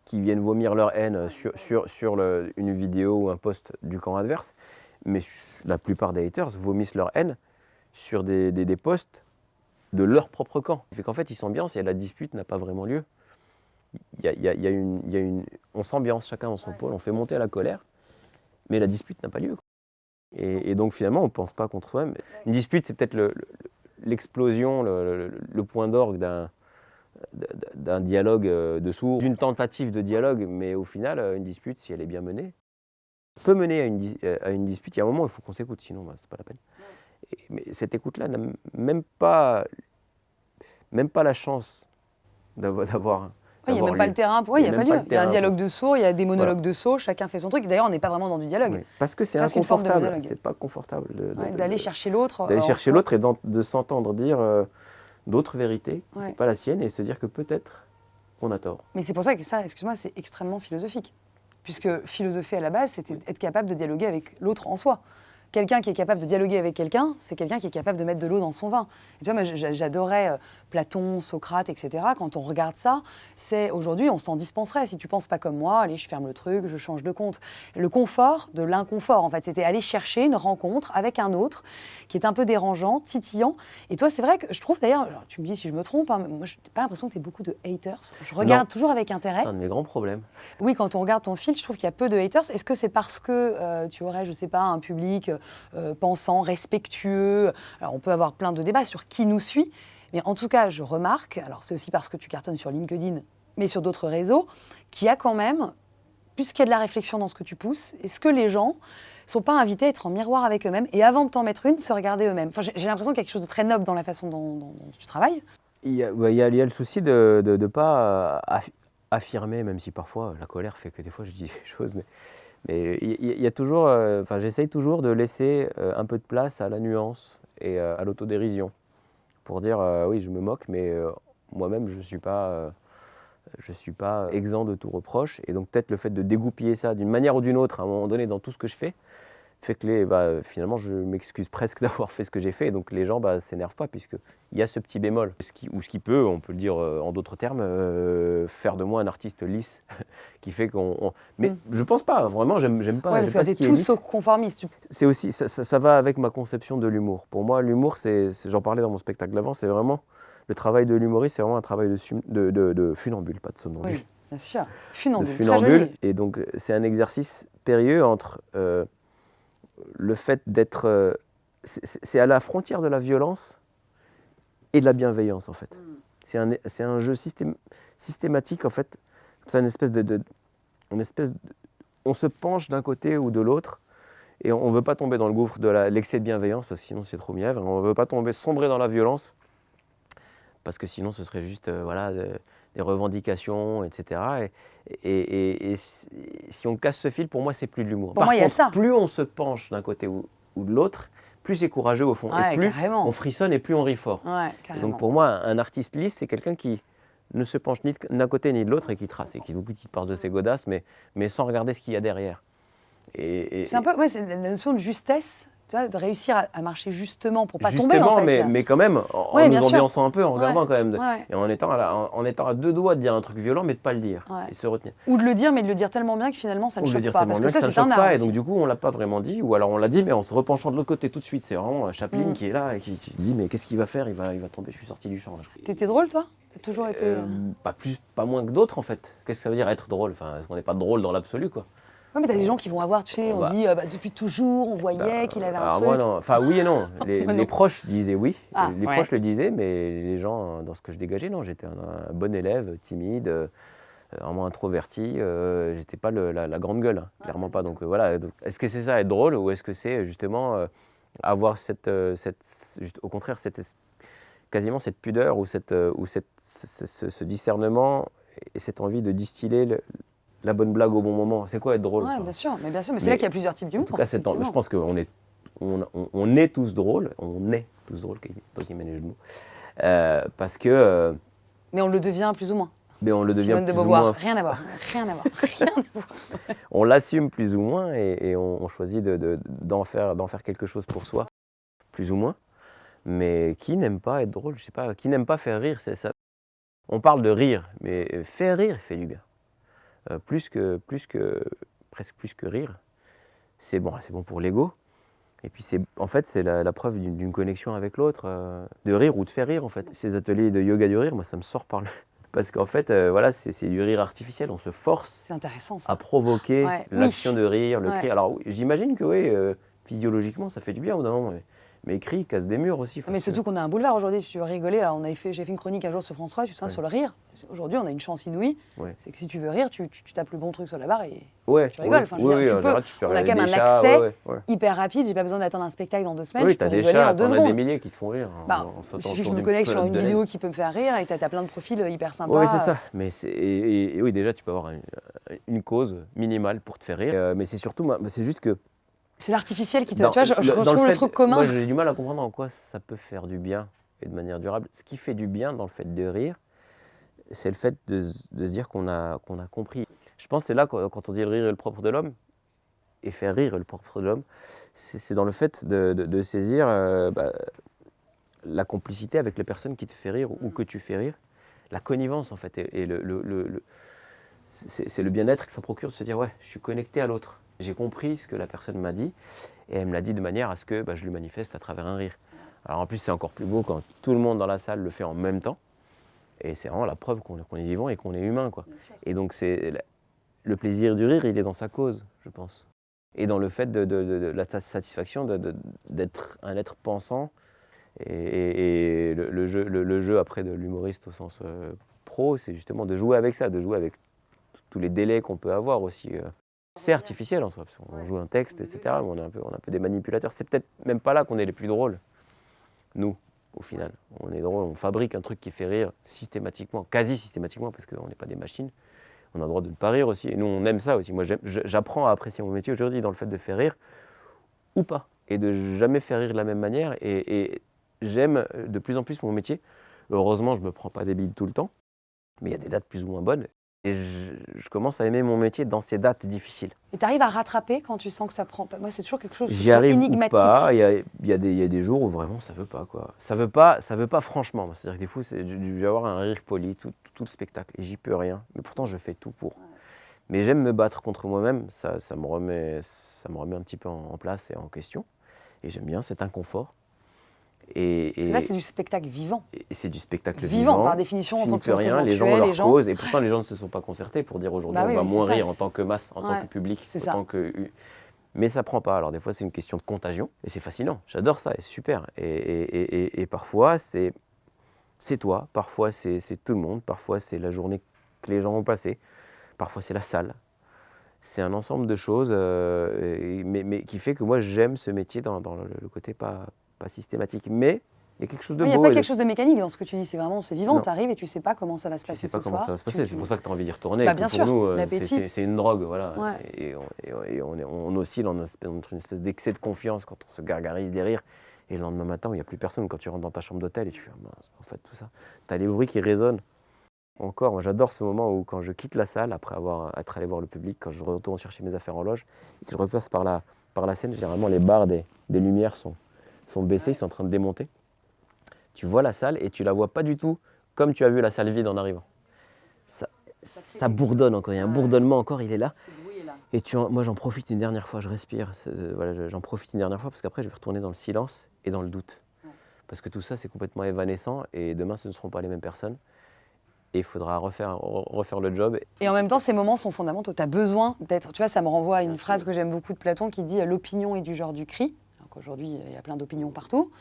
qui viennent vomir leur haine sur une vidéo ou un post du camp adverse, mais la plupart des haters vomissent leur haine sur des posts de leur propre camp. Ça fait qu'en fait, ils s'ambiancent et la dispute n'a pas vraiment lieu. On s'ambiance chacun dans son pôle, on fait monter la colère, mais la dispute n'a pas lieu. Et donc finalement, on ne pense pas contre eux-mêmes. Une dispute, c'est peut-être l'explosion, le point d'orgue d'un dialogue de sourds, d'une tentative de dialogue, mais au final, une dispute, si elle est bien menée, peut mener à une dispute. Il y a un moment où il faut qu'on s'écoute, sinon c'est pas la peine. Mais cette écoute-là n'a même pas la chance d'avoir. Il n'y a même pas le terrain pour. Il n'y a pas lieu. Il y a un dialogue de sourds, il y a des monologues de sourds, chacun fait son truc. D'ailleurs, on n'est pas vraiment dans du dialogue. Oui, parce que c'est inconfortable. C'est pas confortable d'aller chercher l'autre. D'aller chercher l'autre et de s'entendre dire d'autres vérités, pas la sienne, et se dire que peut-être on a tort. Mais c'est pour ça que ça, excuse-moi, c'est extrêmement philosophique. Puisque philosopher à la base, c'était être capable de dialoguer avec l'autre en soi. Quelqu'un qui est capable de dialoguer avec quelqu'un, c'est quelqu'un qui est capable de mettre de l'eau dans son vin. Et tu vois, moi, j'adorais Platon, Socrate, etc. Quand on regarde ça, c'est aujourd'hui, on s'en dispenserait. Si tu penses pas comme moi, allez, je ferme le truc, je change de compte. Le confort de l'inconfort, en fait, c'était aller chercher une rencontre avec un autre qui est un peu dérangeant, titillant. Et toi, c'est vrai que je trouve d'ailleurs, tu me dis si je me trompe, hein, moi, je n'ai pas l'impression que tu aies beaucoup de haters. Je regarde toujours avec intérêt. C'est un de mes grands problèmes. Oui, quand on regarde ton fil, je trouve qu'il y a peu de haters. Est-ce que c'est parce que tu aurais, je sais pas, un public pensant, respectueux? Alors, on peut avoir plein de débats sur qui nous suit, mais en tout cas, je remarque, alors c'est aussi parce que tu cartonnes sur LinkedIn, mais sur d'autres réseaux, qu'il y a quand même, puisqu'il y a de la réflexion dans ce que tu pousses, est-ce que les gens ne sont pas invités à être en miroir avec eux-mêmes et avant de t'en mettre une, se regarder eux-mêmes? Enfin, j'ai l'impression qu'il y a quelque chose de très noble dans la façon dont tu travailles. Il y a le souci de ne pas affirmer, même si parfois la colère fait que des fois je dis des choses, mais il y a toujours, j'essaye toujours de laisser un peu de place à la nuance et à l'autodérision, pour dire oui, je me moque, mais moi-même je suis pas exempt de tout reproche, et donc peut-être le fait de dégoupiller ça d'une manière ou d'une autre à un moment donné dans tout ce que je fais, fait que finalement je m'excuse presque d'avoir fait ce que j'ai fait, et donc les gens s'énervent pas, puisqu'il y a ce petit bémol, ce qui peut, on peut le dire en d'autres termes, faire de moi un artiste lisse, qui fait qu'on... Mais je pense pas, vraiment, j'aime pas. Ouais, parce que c'est tout sauf conformiste. C'est aussi, ça va avec ma conception de l'humour. Pour moi, l'humour, j'en parlais dans mon spectacle d'avant, c'est vraiment, le travail de l'humoriste, c'est vraiment un travail de funambule, pas de somnambule. Oui, bien sûr, funambule, très joli. Et donc c'est un exercice périlleux entre... le fait d'être... c'est à la frontière de la violence et de la bienveillance, en fait. C'est un jeu systématique, en fait. C'est une espèce on se penche d'un côté ou de l'autre, et on ne veut pas tomber dans le gouffre de l'excès de bienveillance, parce que sinon c'est trop mièvre. On ne veut pas sombrer dans la violence, parce que sinon ce serait juste des revendications, etc. Et si on casse ce fil, pour moi, c'est plus de l'humour. Par contre, plus on se penche d'un côté ou de l'autre, plus c'est courageux au fond. Et plus on frissonne et plus on rit fort. Et donc pour moi, un artiste lisse, c'est quelqu'un qui ne se penche ni d'un côté ni de l'autre et qui trace, et qui part de ses godasses, mais sans regarder ce qu'il y a derrière. C'est un peu c'est la notion de justesse. Tu vois, de réussir à marcher justement pour pas tomber, en fait. Mais quand même, en nous ambiançant un peu, en regardant quand même, et en étant à deux doigts de dire un truc violent, mais de ne pas le dire, et se retenir. Ou de le dire, mais de le dire tellement bien que finalement ça ne choque pas, parce que ça c'est un art aussi. Et donc du coup, on ne l'a pas vraiment dit, ou alors on l'a dit, mais en se repenchant de l'autre côté tout de suite. C'est vraiment Chaplin qui est là et qui dit, mais qu'est-ce qu'il va faire, il va tomber, je suis sorti du champ. T'étais drôle, toi? T'as toujours été... Pas moins que d'autres, en fait. Qu'est-ce que ça veut dire être drôle? On n'est pas drôle dans l'absolu, quoi. Oui, mais t'as des gens qui vont avoir, tu sais, on dit depuis toujours, on voyait qu'il avait un truc. Moi, non. Enfin, oui et non. Les proches disaient oui. Les proches le disaient, mais les gens, dans ce que je dégageais, non. J'étais un bon élève, timide, vraiment introverti. J'étais pas la grande gueule, hein, clairement pas. Donc voilà. Est-ce que c'est ça, être drôle, ou est-ce que c'est justement avoir au contraire, quasiment cette pudeur ou ce discernement et cette envie de distiller la bonne blague au bon moment? C'est quoi être drôle? Oui, bien sûr, mais c'est là qu'il y a plusieurs types d'humour. En tout cas, je pense qu'on est tous drôles, tant qu'il mène les genoux, parce que... mais on le devient plus ou moins. Mais on le devient Simone de plus Beauvoir, ou moins. rien à voir. On l'assume plus ou moins, et on choisit d'en faire quelque chose pour soi, plus ou moins. Mais qui n'aime pas être drôle? Je sais pas, qui n'aime pas faire rire? C'est ça. On parle de rire, mais faire rire fait du bien. presque plus que rire. C'est bon pour l'ego. Et puis en fait, c'est la preuve d'une connexion avec l'autre, de rire ou de faire rire en fait. Ces ateliers de yoga du rire, moi ça me sort par le... Parce qu'en fait, voilà, c'est du rire artificiel, on se force C'est intéressant, ça. à provoquer l'action oui. de rire, le Ouais. cri. Alors j'imagine que oui, physiologiquement ça fait du bien au bout d'un moment, mais les cris cassent des murs aussi. Mais surtout qu'on a un boulevard aujourd'hui, si tu veux rigoler. Alors j'ai fait une chronique un jour sur France 3, tu te souviens, sur le rire. Aujourd'hui, on a une chance inouïe. Ouais. C'est que si tu veux rire, tu tapes le bon truc sur la barre et Ouais, tu rigoles. Enfin, je veux oui, dire, en général, tu peux on a regarder quand même des un chats, accès ouais. hyper rapide. J'ai pas besoin d'attendre un spectacle dans 2 semaines. Oui, je peux t'as des rigoler en chats, 2 t'en as secondes. des milliers qui te font rire. Bah, il suffit que je me connecte sur une vidéo qui peut me faire rire et t'as plein de profils hyper sympas. Oui, c'est ça. Mais et oui, déjà, tu peux avoir une cause minimale pour te faire rire. Mais c'est surtout, c'est juste que... C'est l'artificiel qui te... Tu vois, je retrouve le truc commun. Moi, j'ai du mal à comprendre en quoi ça peut faire du bien et de manière durable. Ce qui fait du bien dans le fait de rire, c'est le fait de se dire qu'on a compris. Je pense que c'est là, quand on dit le rire est le propre de l'homme, et faire rire est le propre de l'homme, c'est dans le fait de saisir la complicité avec les personnes qui te font rire ou que tu fais rire, la connivence en fait, et c'est le bien-être que ça procure de se dire ouais, je suis connecté à l'autre. J'ai compris ce que la personne m'a dit et elle me l'a dit de manière à ce que je lui manifeste à travers un rire. Alors en plus c'est encore plus beau quand tout le monde dans la salle le fait en même temps et c'est vraiment la preuve qu'on est vivant et qu'on est humain, quoi. Et donc le plaisir du rire, il est dans sa cause, je pense. Et dans le fait de la satisfaction d'être un être pensant et le jeu après de l'humoriste au sens pro, c'est justement de jouer avec ça, de jouer avec tous les délais qu'on peut avoir aussi. C'est artificiel en soi, parce qu'on joue un texte, etc. Mais on est un peu des manipulateurs. C'est peut-être même pas là qu'on est les plus drôles, nous, au final. On est drôle, on fabrique un truc qui fait rire systématiquement, quasi systématiquement, parce qu'on n'est pas des machines. On a le droit de ne pas rire aussi. Et nous, on aime ça aussi. Moi, j'apprends à apprécier mon métier aujourd'hui dans le fait de faire rire ou pas, et de jamais faire rire de la même manière. Et j'aime de plus en plus mon métier. Heureusement, je ne me prends pas des billes tout le temps, mais il y a des dates plus ou moins bonnes. Et je commence à aimer mon métier dans ces dates difficiles. Et tu arrives à rattraper quand tu sens que ça prend pas. Moi, c'est toujours quelque chose J'y arrive énigmatique. Ou pas. Il y a des jours où vraiment ça veut pas, quoi. Ça veut pas franchement. C'est-à-dire que des fois, je vais avoir un rire poli tout le spectacle et j'y peux rien. Mais pourtant, je fais tout pour. Mais j'aime me battre contre moi-même. Ça me remet un petit peu en place et en question. Et j'aime bien cet inconfort. Là, c'est du spectacle vivant. Et c'est du spectacle vivant. Par définition, tu n'y peux rien, les gens ont leur cause. Et pourtant, les gens ne se sont pas concertés pour dire aujourd'hui on va moins rire en tant que masse, en tant que public. Mais ça prend pas. Alors des fois, c'est une question de contagion. Et c'est fascinant. J'adore ça, et c'est super. Et parfois, c'est toi. Parfois, c'est tout le monde. Parfois, c'est la journée que les gens ont passée. Parfois, c'est la salle. C'est un ensemble de choses, mais qui fait que moi, j'aime ce métier dans le côté pas systématique, mais il y a quelque chose de beau. Il n'y a pas quelque chose de mécanique dans ce que tu dis, c'est vivant, tu arrives et tu ne sais pas comment ça va se passer ce soir. Tu sais pas comment ça va se passer, c'est pour ça que tu as envie d'y retourner. Bien sûr, l'appétit. C'est une drogue, voilà. Ouais. Et on oscille entre une espèce d'excès de confiance quand on se gargarise des rires, et le lendemain matin, il n'y a plus personne quand tu rentres dans ta chambre d'hôtel et tu fais mince, en fait, tout ça. Tu as les bruits qui résonnent. Encore, moi j'adore ce moment où quand je quitte la salle, après être allé voir le public, quand je retourne chercher mes affaires en loge, et que je repasse par la scène, généralement les barres des lumières sont baissés, ils sont en train de démonter. Tu vois la salle et tu la vois pas du tout comme tu as vu la salle vide en arrivant. Ça bourdonne encore, il y a un bourdonnement encore, il est là. Et moi j'en profite une dernière fois, je respire. J'en profite une dernière fois parce qu'après je vais retourner dans le silence et dans le doute. Parce que tout ça c'est complètement évanescent et demain ce ne seront pas les mêmes personnes. Et il faudra refaire le job. Et en même temps, ces moments sont fondamentaux. Tu as besoin d'être... Tu vois, ça me renvoie à une phrase que j'aime beaucoup de Platon qui dit « l'opinion est du genre du cri ». Aujourd'hui, il y a plein d'opinions partout.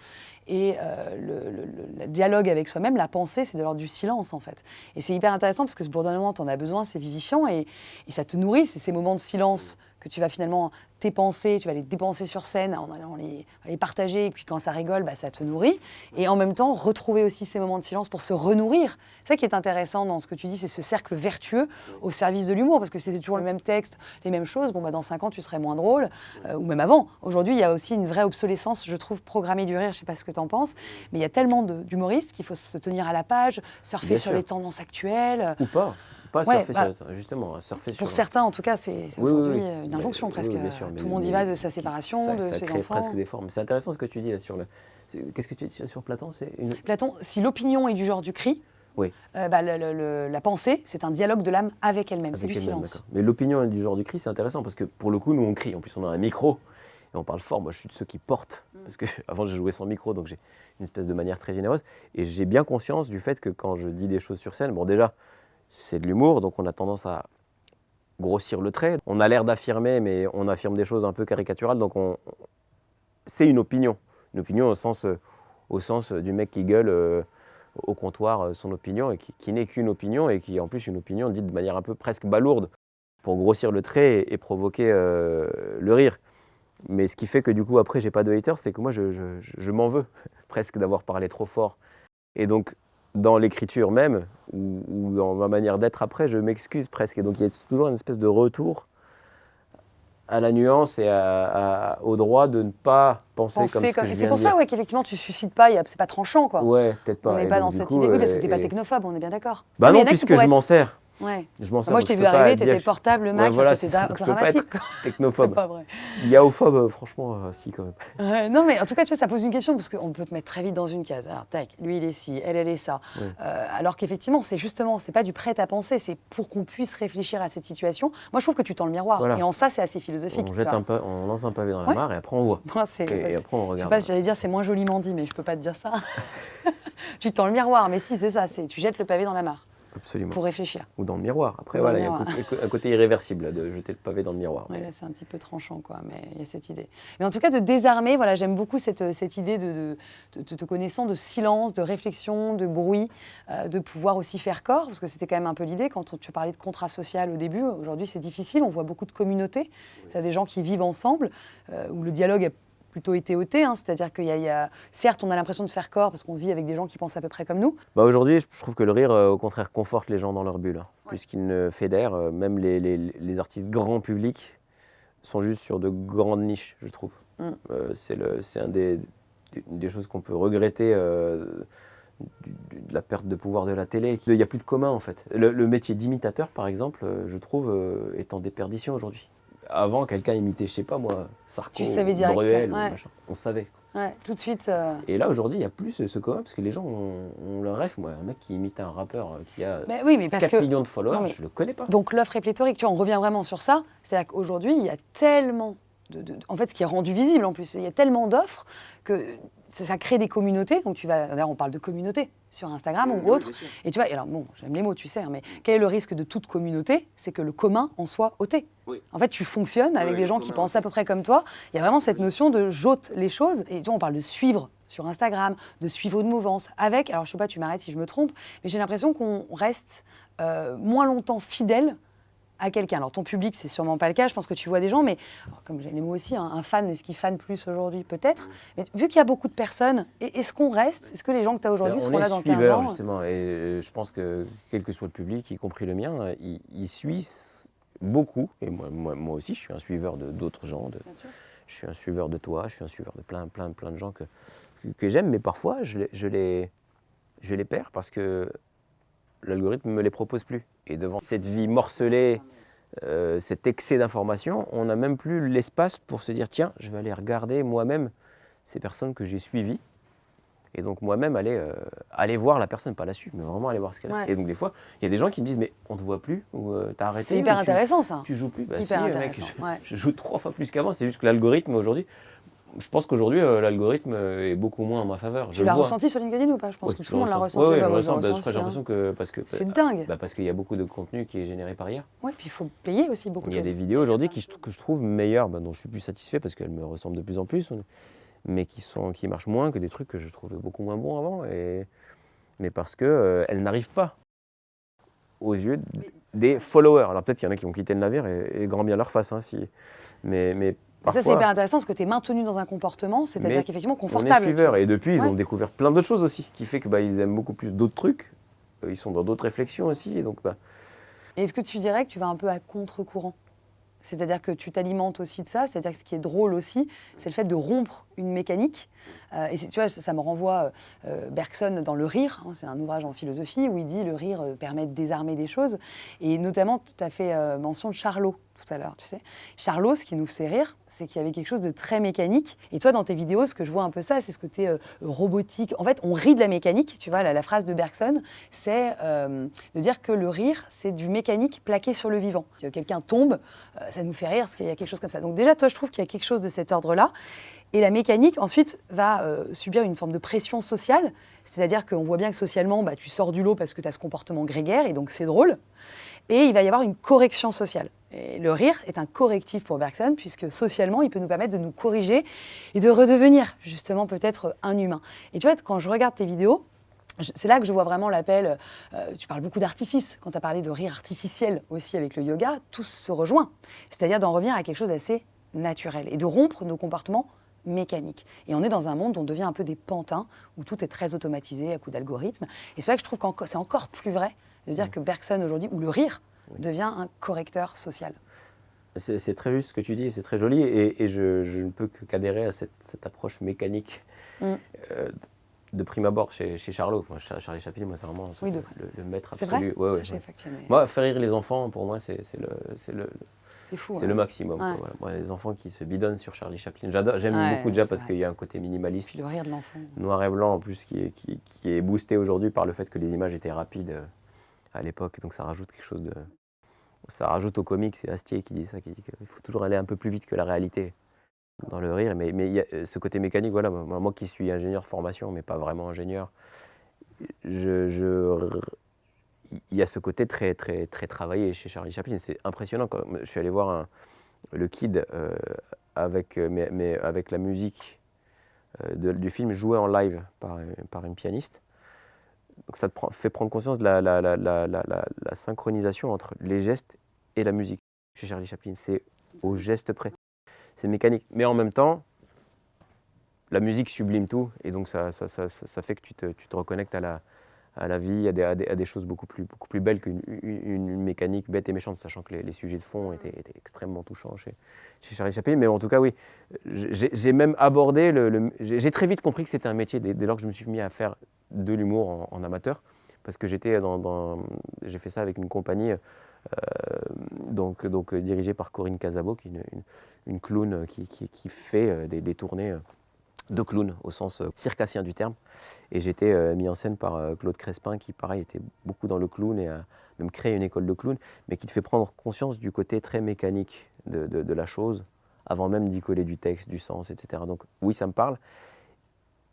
Et le dialogue avec soi-même, la pensée, c'est de l'ordre du silence, en fait. Et c'est hyper intéressant parce que ce bourdonnement, tu en as besoin, c'est vivifiant et ça te nourrit. C'est ces moments de silence que tu vas finalement tes pensées, tu vas les dépenser sur scène, en allant les partager. Et puis quand ça rigole, ça te nourrit. Et en même temps, retrouver aussi ces moments de silence pour se renourrir. C'est ça qui est intéressant dans ce que tu dis, c'est ce cercle vertueux au service de l'humour. Parce que c'est toujours le même texte, les mêmes choses. Dans 5 ans, tu serais moins drôle. Ou même avant. Aujourd'hui, il y a aussi une vraie obsolescence, je trouve, programmée du rire. Je ne sais pas ce que tu en penses. Mais il y a tellement d'humoristes qu'il faut se tenir à la page, surfer sur les tendances actuelles. Ou pas. Surfer justement, surfer pour certains, en tout cas, c'est aujourd'hui une injonction presque. Tout le monde y va de sa séparation, de ses enfants. Ça crée presque des formes. C'est intéressant ce que tu dis là sur le... Qu'est-ce que tu dis sur Platon? Platon, si l'opinion est du genre du cri, Oui. La pensée, c'est un dialogue de l'âme avec elle-même, c'est du silence. Mais l'opinion du genre du cri, c'est intéressant parce que pour le coup, nous on crie. En plus, on a un micro et on parle fort. Moi, je suis de ceux qui portent parce que avant, je jouais sans micro, donc j'ai une espèce de manière très généreuse. Et j'ai bien conscience du fait que quand je dis des choses sur scène, bon, déjà, c'est de l'humour, donc on a tendance à grossir le trait. On a l'air d'affirmer, mais on affirme des choses un peu caricaturales, donc c'est une opinion. Une opinion au sens du mec qui gueule au comptoir son opinion, et qui n'est qu'une opinion, et qui est en plus une opinion dite de manière un peu presque balourde, pour grossir le trait et provoquer le rire. Mais ce qui fait que du coup, après, j'ai pas de haters, c'est que moi, je m'en veux presque d'avoir parlé trop fort. Et donc, dans l'écriture même, ou dans ma manière d'être après, je m'excuse presque. Et donc, il y a toujours une espèce de retour à la nuance et au droit de ne pas penser comme ce que je viens de dire. C'est pour ça qu'effectivement, tu ne suscites pas, c'est pas tranchant, quoi. Ouais, peut-être pas. On n'est pas dans cette idée. Oui, parce que tu n'es pas technophobe, on est bien d'accord. Bah non, puisque je m'en sers. Ouais. Je m'en sers. Moi, je t'ai vu arriver, tu étais portable, Mac, voilà, c'était dramatique. Technophobe. C'est pas vrai. Yaophobe, franchement, si, quand même. Ouais, non, mais en tout cas, tu vois, ça pose une question, parce qu'on peut te mettre très vite dans une case. Alors, tac, lui, il est ci, elle est ça. Oui. Alors qu'effectivement, c'est pas du prêt à penser, c'est pour qu'on puisse réfléchir à cette situation. Moi, je trouve que tu tends le miroir. Voilà. Et en ça, c'est assez philosophique. On lance un pavé dans la mare et après, on voit. Moi, et après, on regarde. Je sais pas si j'allais dire, c'est moins joliment dit, mais je peux pas te dire ça. Tu tends le miroir, mais si, c'est ça, tu jettes le pavé dans la mare. Absolument. Pour réfléchir. Ou dans le miroir. Après, voilà, il y a un côté irréversible de jeter le pavé dans le miroir. Oui, là, c'est un petit peu tranchant, quoi, mais il y a cette idée. Mais en tout cas, de désarmer, voilà, j'aime beaucoup cette idée de te connaissant, de silence, de réflexion, de bruit, de pouvoir aussi faire corps, parce que c'était quand même un peu l'idée, quand tu parlais de contrat social au début, aujourd'hui c'est difficile, on voit beaucoup de communautés, c'est des gens qui vivent ensemble, où le dialogue est plutôt été ôté, c'est-à-dire qu'il y a, certes, on a l'impression de faire corps parce qu'on vit avec des gens qui pensent à peu près comme nous. Bah aujourd'hui, je trouve que le rire, au contraire, conforte les gens dans leur bulle, plus qu'il ne fédère. Même les artistes grand public sont juste sur de grandes niches, je trouve. C'est une des choses qu'on peut regretter de la perte de pouvoir de la télé. Il n'y a plus de commun, en fait. Le métier d'imitateur, par exemple, je trouve, est en déperdition aujourd'hui. Avant, quelqu'un imitait, je sais pas moi, Sarko, Bruel, machin. On savait. Ouais, tout de suite. Et là, aujourd'hui, il n'y a plus ce commun, parce que les gens ont leur rêve. Moi, un mec qui imite un rappeur qui a 4 millions de followers, je ne le connais pas. Donc l'offre est pléthorique. Tu vois, on revient vraiment sur ça. C'est-à-dire qu'aujourd'hui, il y a tellement en fait, ce qui est rendu visible en plus, il y a tellement d'offres que ça crée des communautés. Donc d'ailleurs, on parle de communauté sur Instagram ou autre. Et tu vois, alors bon, j'aime les mots, tu sais, mais quel est le risque de toute communauté? C'est que le commun en soit ôté. Oui. En fait, tu fonctionnes avec des gens qui pensent à peu près comme toi. Il y a vraiment cette notion de j'ôte les choses. Et tu vois, on parle de suivre sur Instagram, de suivre une mouvance avec, alors je sais pas, tu m'arrêtes si je me trompe, mais j'ai l'impression qu'on reste moins longtemps fidèle à quelqu'un. Alors ton public, c'est sûrement pas le cas, je pense que tu vois des gens, mais comme j'ai les mots aussi, un fan, est-ce qu'il fan plus aujourd'hui? Peut-être. Mais vu qu'il y a beaucoup de personnes, est-ce qu'on reste? Est-ce que les gens que tu as aujourd'hui seront là dans 15 ans? Justement, et je pense que quel que soit le public, y compris le mien, il suit beaucoup, et moi aussi, je suis un suiveur d'autres gens, je suis un suiveur de toi, je suis un suiveur de plein de gens que j'aime, mais parfois, je les perds parce que l'algorithme ne me les propose plus. Et devant cette vie morcelée, cet excès d'informations, on n'a même plus l'espace pour se dire « Tiens, je vais aller regarder moi-même ces personnes que j'ai suivies. » Et donc moi-même, aller voir la personne, pas la suivre, mais vraiment aller voir ce qu'elle a. Et donc des fois, il y a des gens qui me disent « Mais on ne te voit plus, ou t'as arrêté. » C'est hyper intéressant ça. Tu joues plus. Bah, hyper si, intéressant. Mec, je joue 3 fois plus qu'avant. C'est juste que l'algorithme aujourd'hui, je pense qu'aujourd'hui, l'algorithme est beaucoup moins en ma faveur. Tu l'as ressenti sur LinkedIn ou pas? Je pense que tout le monde l'a ressenti. Oui, je ressens. J'ai l'impression que c'est dingue. Parce qu'il y a beaucoup de contenu qui est généré par hier. Oui, puis il faut payer aussi beaucoup de choses. Il y a des vidéos aujourd'hui que je trouve meilleures, dont je suis plus satisfait parce qu'elles me ressemblent de plus en plus, mais qui marchent moins que des trucs que je trouvais beaucoup moins bons avant. Mais parce qu'elles n'arrivent pas aux yeux des followers. Alors peut-être qu'il y en a qui ont quitté le navire et grand bien leur face. Mais parfois, ça, c'est hyper intéressant parce que tu es maintenu dans un comportement, c'est-à-dire qu'effectivement confortable. On est suiveurs et depuis, ils ont découvert plein d'autres choses aussi, qui fait qu'ils aiment beaucoup plus d'autres trucs. Ils sont dans d'autres réflexions aussi. Et donc, Et est-ce que tu dirais que tu vas un peu à contre-courant? C'est-à-dire que tu t'alimentes aussi de ça, c'est-à-dire que ce qui est drôle aussi, c'est le fait de rompre une mécanique. Et tu vois, ça me renvoie Bergson dans Le Rire, c'est un ouvrage en philosophie où il dit le rire permet de désarmer des choses. Et notamment, tu as fait mention de Charlot. tout à l'heure, tu sais. Charlot, ce qui nous fait rire, c'est qu'il y avait quelque chose de très mécanique. Et toi, dans tes vidéos, ce que je vois un peu ça, c'est ce côté robotique. En fait, on rit de la mécanique, tu vois, la phrase de Bergson, c'est de dire que le rire, c'est du mécanique plaqué sur le vivant. Quelqu'un tombe, ça nous fait rire, parce qu'il y a quelque chose comme ça. Donc déjà, toi, je trouve qu'il y a quelque chose de cet ordre-là. Et la mécanique, ensuite, va subir une forme de pression sociale, c'est-à-dire qu'on voit bien que socialement, tu sors du lot parce que tu as ce comportement grégaire, et donc c'est drôle. Et il va y avoir une correction sociale. Et le rire est un correctif pour Bergson, puisque socialement, il peut nous permettre de nous corriger et de redevenir justement peut-être un humain. Et tu vois, quand je regarde tes vidéos, c'est là que je vois vraiment l'appel. Tu parles beaucoup d'artifice. Quand tu as parlé de rire artificiel aussi avec le yoga, tout se rejoint. C'est-à-dire d'en revenir à quelque chose d'assez naturel et de rompre nos comportements mécaniques. Et on est dans un monde où on devient un peu des pantins, où tout est très automatisé à coup d'algorithmes. Et c'est là que je trouve que c'est encore plus vrai de dire que Bergson aujourd'hui, ou le rire, devient un correcteur social. C'est très juste ce que tu dis, c'est très joli, et je ne peux qu'adhérer à cette approche mécanique de prime abord chez Charlot. Charlie Chaplin, moi, c'est vraiment le maître absolu. C'est vrai? Ouais, moi, faire rire les enfants, pour moi, c'est fou. C'est le maximum. Ouais. Voilà. Moi, les enfants qui se bidonnent sur Charlie Chaplin, j'aime beaucoup déjà parce qu'il y a un côté minimaliste. Puis le rire de l'enfant. Noir et blanc en plus, qui est boosté aujourd'hui par le fait que les images étaient rapides à l'époque. Donc ça rajoute quelque chose de... Ça rajoute au comique, c'est Astier qui dit ça, qui dit qu'il faut toujours aller un peu plus vite que la réalité dans le rire. Mais il y a ce côté mécanique, voilà, moi qui suis ingénieur de formation, mais pas vraiment ingénieur, il y a ce côté très, très, très travaillé chez Charlie Chaplin. C'est impressionnant. Quand je suis allé voir le Kid avec la musique du film jouée en live par une pianiste. Donc ça te fait prendre conscience de la synchronisation entre les gestes et la musique chez Charlie Chaplin. C'est au geste près. C'est mécanique. Mais en même temps, la musique sublime tout. Et donc ça fait que tu te reconnectes à la vie, à des choses beaucoup plus belles qu'une mécanique bête et méchante, sachant que les sujets de fond étaient extrêmement touchants chez Charlie Chaplin. Mais en tout cas, oui, j'ai même abordé, j'ai très vite compris que c'était un métier dès lors que je me suis mis à faire de l'humour en amateur, parce que j'ai fait ça avec une compagnie donc dirigée par Corinne Casabo, qui est une clown qui fait des tournées de clown au sens circassien du terme. Et j'étais mis en scène par Claude Crespin, qui pareil était beaucoup dans le clown et a même créé une école de clown, mais qui te fait prendre conscience du côté très mécanique de la chose, avant même d'y coller du texte, du sens, etc. Donc oui, ça me parle.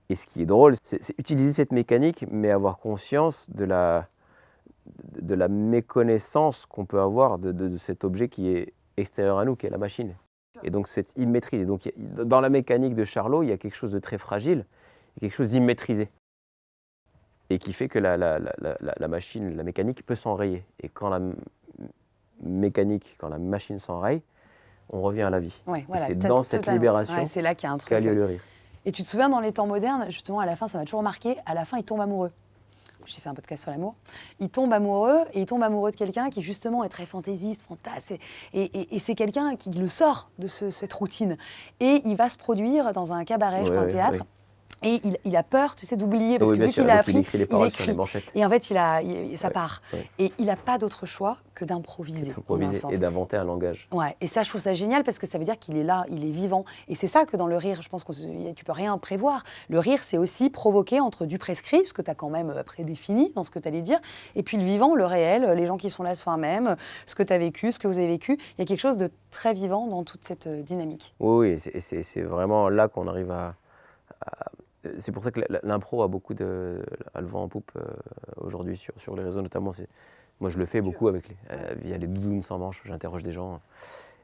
Et ce qui est drôle, c'est utiliser cette mécanique, mais avoir conscience de la méconnaissance qu'on peut avoir de cet objet qui est extérieur à nous, qui est la machine. Et donc cette immaîtrise. Et donc dans la mécanique de Charlot, il y a quelque chose de très fragile, et quelque chose d'immaîtrisé, et qui fait que la machine, la mécanique peut s'enrayer. Et quand la machine s'enraye, on revient à la vie. Ouais, voilà, c'est dans cette libération c'est là qu'il y a un truc qu'a lieu le rire. Et tu te souviens, dans les temps modernes, justement, à la fin, ça m'a toujours marqué, à la fin, il tombe amoureux. J'ai fait un podcast sur l'amour. Il tombe amoureux, et il tombe amoureux de quelqu'un qui, justement, est très fantaisiste, fantasme. Et c'est quelqu'un qui le sort de cette routine. Et il va se produire dans un cabaret, je crois, un théâtre. Oui. Et il a peur, tu sais, d'oublier, parce que vu qu'il a appris, il écrit les paroles sur les manchettes. Et en fait, ça part. Ouais. Et il n'a pas d'autre choix que d'improviser. Et d'inventer un langage. Ouais. Et ça, je trouve ça génial, parce que ça veut dire qu'il est là, il est vivant. Et c'est ça que dans le rire, je pense que tu ne peux rien prévoir. Le rire, c'est aussi provoquer entre du prescrit, ce que tu as quand même prédéfini dans ce que tu allais dire, et puis le vivant, le réel, les gens qui sont là soi-même, ce que tu as vécu, ce que vous avez vécu. Il y a quelque chose de très vivant dans toute cette dynamique. Oui, c'est vraiment là qu'on arrive à... C'est pour ça que l'impro a beaucoup le vent en poupe aujourd'hui sur les réseaux notamment. Moi je le fais beaucoup via les doudounes sans manches, j'interroge des gens.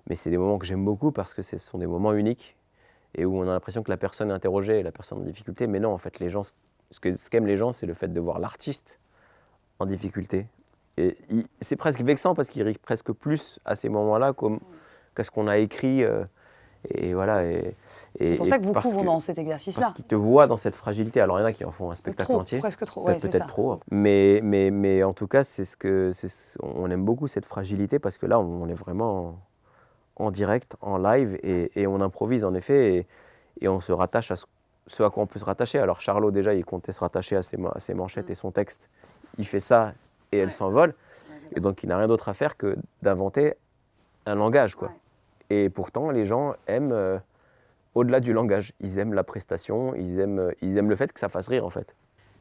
Mais c'est des moments que j'aime beaucoup parce que ce sont des moments uniques et où on a l'impression que la personne est interrogée, la personne en difficulté. Mais non, en fait, les gens, ce qu'aiment les gens, c'est le fait de voir l'artiste en difficulté. Et c'est presque vexant parce qu'il rit presque plus à ces moments-là qu'à ce qu'on a écrit. Et voilà. C'est pour ça que beaucoup vont dans cet exercice-là. Parce qu'ils te voient dans cette fragilité. Alors il y en a qui en font un spectacle entier. Presque trop, ouais, peut-être trop. Mais en tout cas, on aime beaucoup cette fragilité parce que là, on est vraiment en direct, en live, et on improvise en effet, et on se rattache à ce à quoi on peut se rattacher. Alors Charlot, déjà, il comptait se rattacher à ses manchettes et son texte. Il fait ça et elle s'envole. Et donc il n'a rien d'autre à faire que d'inventer un langage, quoi. Ouais. Et pourtant, les gens aiment, au-delà du langage, ils aiment la prestation, ils aiment le fait que ça fasse rire, en fait.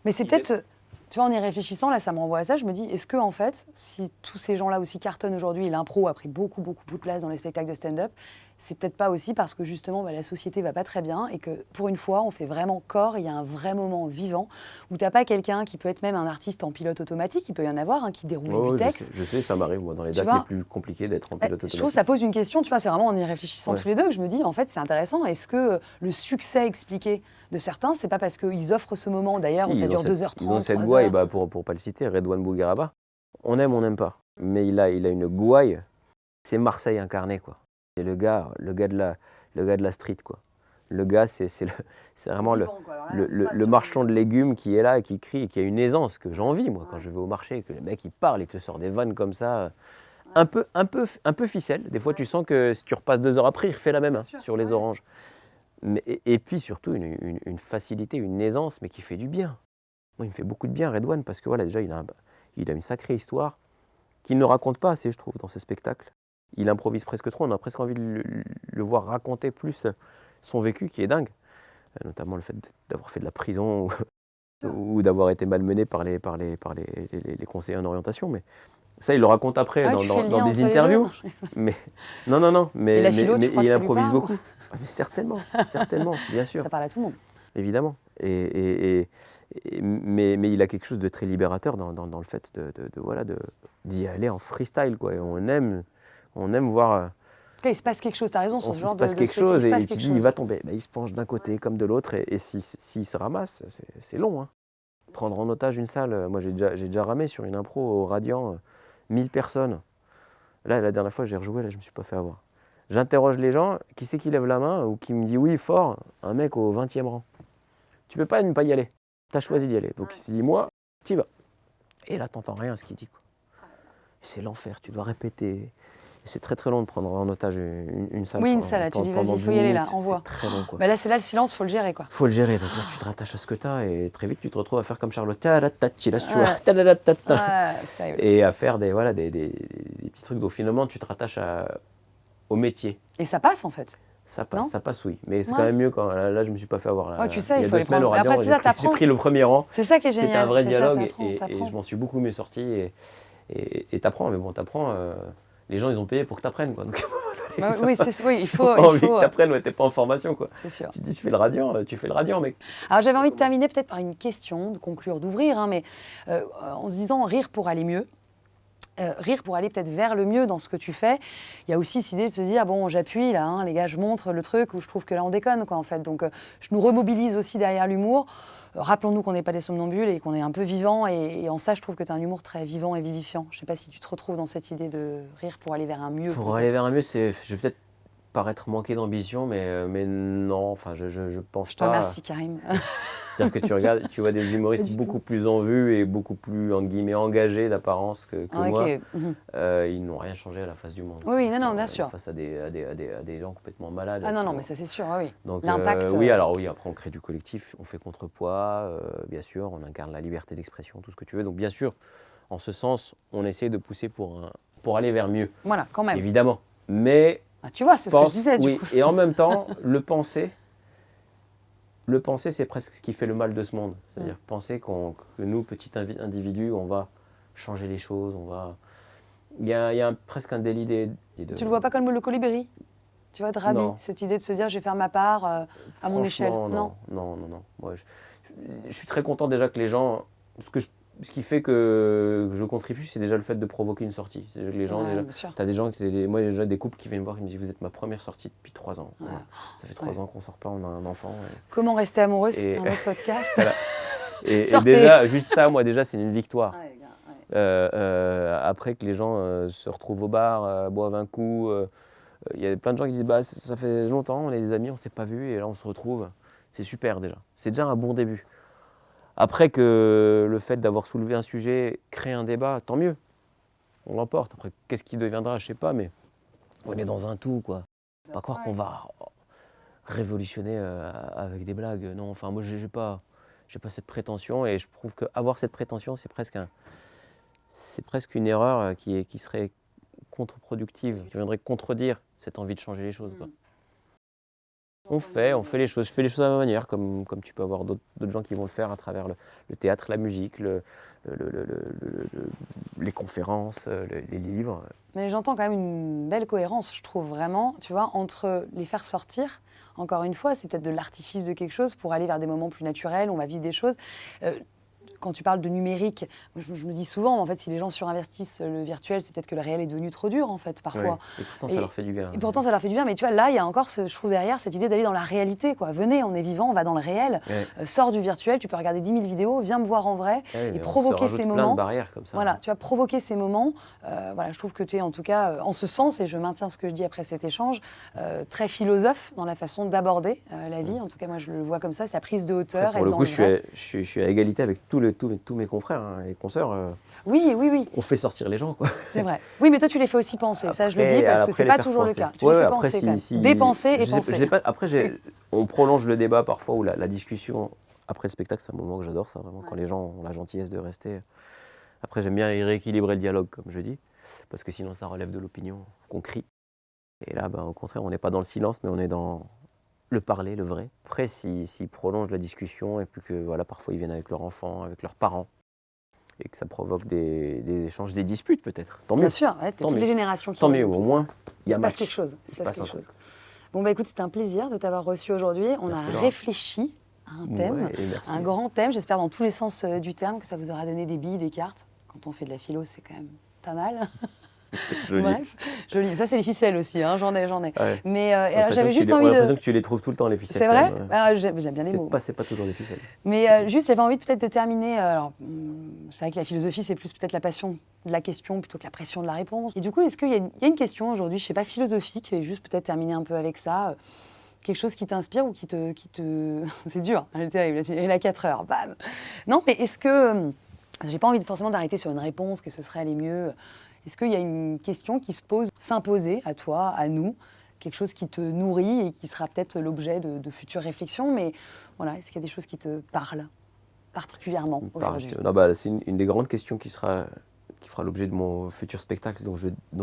Mais c'est peut-être, tu vois, en y réfléchissant, là, ça me renvoie à ça. Je me dis, est-ce que, en fait, si tous ces gens-là aussi cartonnent aujourd'hui, et l'impro a pris beaucoup de place dans les spectacles de stand-up, c'est peut-être pas aussi parce que justement, la société va pas très bien et que pour une fois, on fait vraiment corps, il y a un vrai moment vivant où t'as pas quelqu'un qui peut être même un artiste en pilote automatique, il peut y en avoir, qui déroule Oh, du texte. je sais, ça m'arrive, moi, dans les Tu dates vois, les plus compliquées d'être en pilote Je trouve que automatique. ça pose une question, tu vois, c'est vraiment en y réfléchissant Ouais. tous les deux que je me dis, en fait, c'est intéressant. Est-ce que le succès expliqué de certains, c'est pas parce qu'ils offrent ce moment d'ailleurs Si, où ça ils dure ont cette- 2h30, Ils ont cette 3 gouaille, heures. pour pas le citer, Redouane Bougueraba. On aime, on n'aime pas. Mais il a une gouaille. C'est Marseille incarné, quoi. C'est le gars de la street, quoi. Le gars, c'est vraiment le marchand de légumes qui est là et qui crie et qui a une aisance que j'envie, moi, quand je vais au marché, que le mec il parle et te sort des vannes comme ça, un peu ficelle. Des fois, tu sens que si tu repasses 2 heures après, il refait la même, sur les oranges. Mais, et puis surtout une facilité, une aisance, mais qui fait du bien. Moi, il me fait beaucoup de bien, Redouane, parce que voilà, déjà, il a une sacrée histoire qu'il ne raconte pas assez, je trouve, dans ses spectacles. Il improvise presque trop, on a presque envie de le voir raconter plus son vécu, qui est dingue. Notamment le fait d'avoir fait de la prison ou d'avoir été malmené par les conseillers en orientation. Mais ça, il le raconte après Ah, dans des interviews. Mais non, mais il improvise beaucoup. Ah, mais certainement, bien sûr. Ça parle à tout le monde. Évidemment. Mais il a quelque chose de très libérateur dans le fait d'y aller en freestyle, quoi. Et on aime voir. En tout cas, il se passe quelque chose, tu as raison, sur ce genre Il se passe de quelque spectacle, chose il se et passe tu quelque dis, chose. il va tomber. Il se penche d'un côté comme de l'autre et s'il se ramasse, c'est long, hein. Prendre en otage une salle, moi j'ai déjà ramé sur une impro au Radiant, 1000 personnes. Là, la dernière fois, j'ai rejoué, là, je me suis pas fait avoir. J'interroge les gens, qui c'est qui lève la main ou qui me dit oui, fort, un mec au 20e rang. Tu peux pas ne pas y aller. Tu as choisi d'y aller. Donc il se dit, moi, tu y vas. Et là, t'entends rien à ce qu'il dit, quoi. C'est l'enfer, tu dois répéter. Et c'est très long de prendre en otage une salle. Oui, une salle, là, tu dis, vas-y, il faut y aller, là, envoie. C'est très long, quoi. Bah là, c'est là le silence, il faut le gérer, quoi. Faut le gérer, donc là, tu te rattaches à ce que tu as et très vite, tu te retrouves à faire comme Charlotte. Et à faire des petits trucs dont finalement, tu te rattaches au métier. Et ça passe, en fait. Ça passe, oui. Mais c'est Ouais. quand même mieux quand là, je me suis pas fait avoir. Ouais, tu sais, il y il a faut 2 les semaines prendre. au Mais après, Radiant, c'est ça, j'ai t'apprends. pris le premier rang. C'est ça qui est génial. C'était un vrai c'est ça, dialogue t'apprends. et je m'en suis beaucoup mieux sorti. Et t'apprends, mais bon, t'apprends. Les gens, ils ont payé pour que t'apprennes, quoi. Donc, Bah, oui, il faut. pas envie que t'apprennes, ouais, t'es pas en formation, quoi. C'est sûr. Tu dis, tu fais le Radiant, mec. Alors j'avais envie de terminer peut-être par une question, de conclure, d'ouvrir, hein, mais en se disant rire pour aller mieux. Rire pour aller peut-être vers le mieux dans ce que tu fais. Il y a aussi cette idée de se dire, bon, j'appuie là, hein, les gars, je montre le truc où je trouve que là, on déconne, quoi, en fait. Donc, je nous remobilise aussi derrière l'humour. Rappelons-nous qu'on n'est pas des somnambules et qu'on est un peu vivant. Et en ça, je trouve que tu as un humour très vivant et vivifiant. Je ne sais pas si tu te retrouves dans cette idée de rire pour aller vers un mieux. Pour aller vers un mieux, je vais peut-être paraître manqué d'ambition, mais non, enfin, je pense Je te pas. remercie, Karim. C'est-à-dire que tu vois des humoristes beaucoup plus en vue et beaucoup plus, entre guillemets, engagés d'apparence que moi. Ils n'ont rien changé à la face du monde. Oui, non, bien sûr. Face à des gens complètement malades. Ah non, mais ça c'est sûr, oui. Donc, l'impact. oui, après on crée du collectif, on fait contrepoids, bien sûr, on incarne la liberté d'expression, tout ce que tu veux. Donc bien sûr, en ce sens, on essaie de pousser pour aller vers mieux. Voilà, quand même. Évidemment. Mais tu vois, c'est ce que je disais, du coup. Et en même temps, le penser, c'est presque ce qui fait le mal de ce monde. C'est-à-dire penser que nous, petits individus, on va changer les choses, il y a presque un délit Tu le vois pas comme le colibri, tu vois, de Rabi, cette idée de se dire, je vais faire ma part à mon échelle. Non. Moi, je suis très content déjà que les gens, ce qui fait que je contribue, c'est déjà le fait de provoquer une sortie. C'est que les gens, tu as des gens, moi déjà des couples qui viennent me voir, qui me disent, vous êtes ma première sortie depuis 3 ans. Ouais. Ça fait 3 ans qu'on sort pas, on a un enfant. Comment rester amoureux, c'est un autre podcast. Voilà. Et déjà, juste ça, moi déjà, c'est une victoire. Après que les gens se retrouvent au bar, boivent un coup, il y a plein de gens qui disent, bah, ça fait longtemps, on est des amis, on s'est pas vus, et là on se retrouve. C'est super déjà. C'est déjà un bon début. Après que le fait d'avoir soulevé un sujet crée un débat, tant mieux. On l'emporte. Après, qu'est-ce qui deviendra, je sais pas, mais on est dans un tout, quoi. Pas croire qu'on va révolutionner avec des blagues. Non, enfin, moi, j'ai pas cette prétention, et je trouve qu'avoir cette prétention, c'est presque une erreur qui serait contre-productive, qui viendrait contredire cette envie de changer les choses, quoi. On fait les choses. Je fais les choses à ma manière, comme tu peux avoir d'autres gens qui vont le faire à travers le théâtre, la musique, les conférences, les livres. Mais j'entends quand même une belle cohérence, je trouve vraiment, tu vois, entre les faire sortir. Encore une fois, c'est peut-être de l'artifice de quelque chose pour aller vers des moments plus naturels, on va vivre des choses. Quand tu parles de numérique, je me dis souvent, en fait, si les gens surinvestissent le virtuel, c'est peut-être que le réel est devenu trop dur, en fait, parfois. Oui. Et pourtant, ça leur fait du bien. Et pourtant, ça leur fait du bien. Mais tu vois, là, il y a encore, je trouve, derrière, cette idée d'aller dans la réalité, quoi. Venez, on est vivant, on va dans le réel. Sors du virtuel, tu peux regarder 10 000 vidéos, viens me voir en vrai et provoquer ces moments. Plein de barrières comme ça. Voilà, tu vas provoquer ces moments. Voilà, je trouve que tu es, en tout cas, en ce sens, et je maintiens ce que je dis après cet échange, très philosophe dans la façon d'aborder la vie. En tout cas, moi, je le vois comme ça, c'est la prise de hauteur. Après, pour le coup, je suis à égalité avec tous mes confrères et consoeurs. Oui. On fait sortir les gens, quoi. C'est vrai. Oui, mais toi, tu les fais aussi penser. Ça, je le dis parce que c'est pas toujours le cas. Tu les fais penser quand même. Dépenser et penser. Je sais pas, après, on prolonge le débat parfois ou la discussion après le spectacle. C'est un moment que j'adore, ça, vraiment, quand les gens ont la gentillesse de rester. Après, j'aime bien rééquilibrer le dialogue, comme je dis, parce que sinon, ça relève de l'opinion, qu'on crie. Et là, au contraire, on n'est pas dans le silence, mais on est dans le parler, le vrai. Après, s'ils prolongent la discussion et puis que, voilà, parfois, ils viennent avec leurs enfants, avec leurs parents, et que ça provoque des échanges, des disputes peut-être. Tant mieux. Bien sûr, toutes les générations qui... Tant mieux, au moins, il y a quelque chose. Il se passe quelque chose. Bon, écoute, c'était un plaisir de t'avoir reçu aujourd'hui. On a réfléchi à un thème, un grand thème, j'espère dans tous les sens du terme, que ça vous aura donné des billes, des cartes. Quand on fait de la philo, c'est quand même pas mal. Joli. Bref, joli. Ça, c'est les ficelles aussi, hein. J'en ai. Ouais. Mais alors, j'avais juste envie de... J'ai l'impression que tu les trouves tout le temps, les ficelles. C'est vrai, j'aime bien les mots. C'est pas toujours des ficelles. Mais juste, j'avais envie peut-être de terminer... alors, c'est vrai que la philosophie, c'est plus peut-être la passion de la question plutôt que la pression de la réponse. Et du coup, est-ce qu'il y a une question aujourd'hui, je sais pas, philosophique, et juste peut-être terminer un peu avec ça, quelque chose qui t'inspire ou qui te... C'est dur, elle est terrible, il a 4 heures, bam. Non, mais est-ce que... j'ai pas envie forcément d'arrêter sur une réponse, que ce serait aller mieux... Est-ce qu'il y a une question qui se pose, s'imposer à toi, à nous, quelque chose qui te nourrit et qui sera peut-être l'objet de futures réflexions, mais voilà, est-ce qu'il y a des choses qui te parlent particulièrement aujourd'hui ? C'est une des grandes questions qui fera l'objet de mon futur spectacle, dont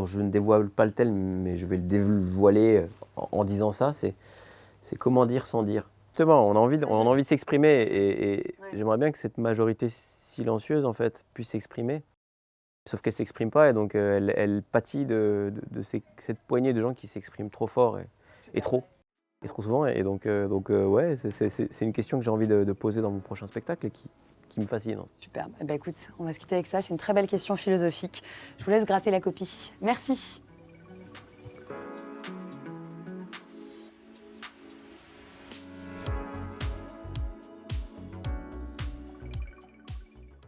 je ne dévoile pas le thème, mais je vais le dévoiler en disant ça, c'est comment dire sans dire. Justement, on a envie de s'exprimer et j'aimerais bien que cette majorité silencieuse, en fait, puisse s'exprimer. Sauf qu'elle ne s'exprime pas et donc elle pâtit de cette poignée de gens qui s'expriment trop fort et trop souvent. Et donc ouais, c'est une question que j'ai envie de poser dans mon prochain spectacle et qui me fascine. Super. Écoute, on va se quitter avec ça. C'est une très belle question philosophique. Je vous laisse gratter la copie. Merci.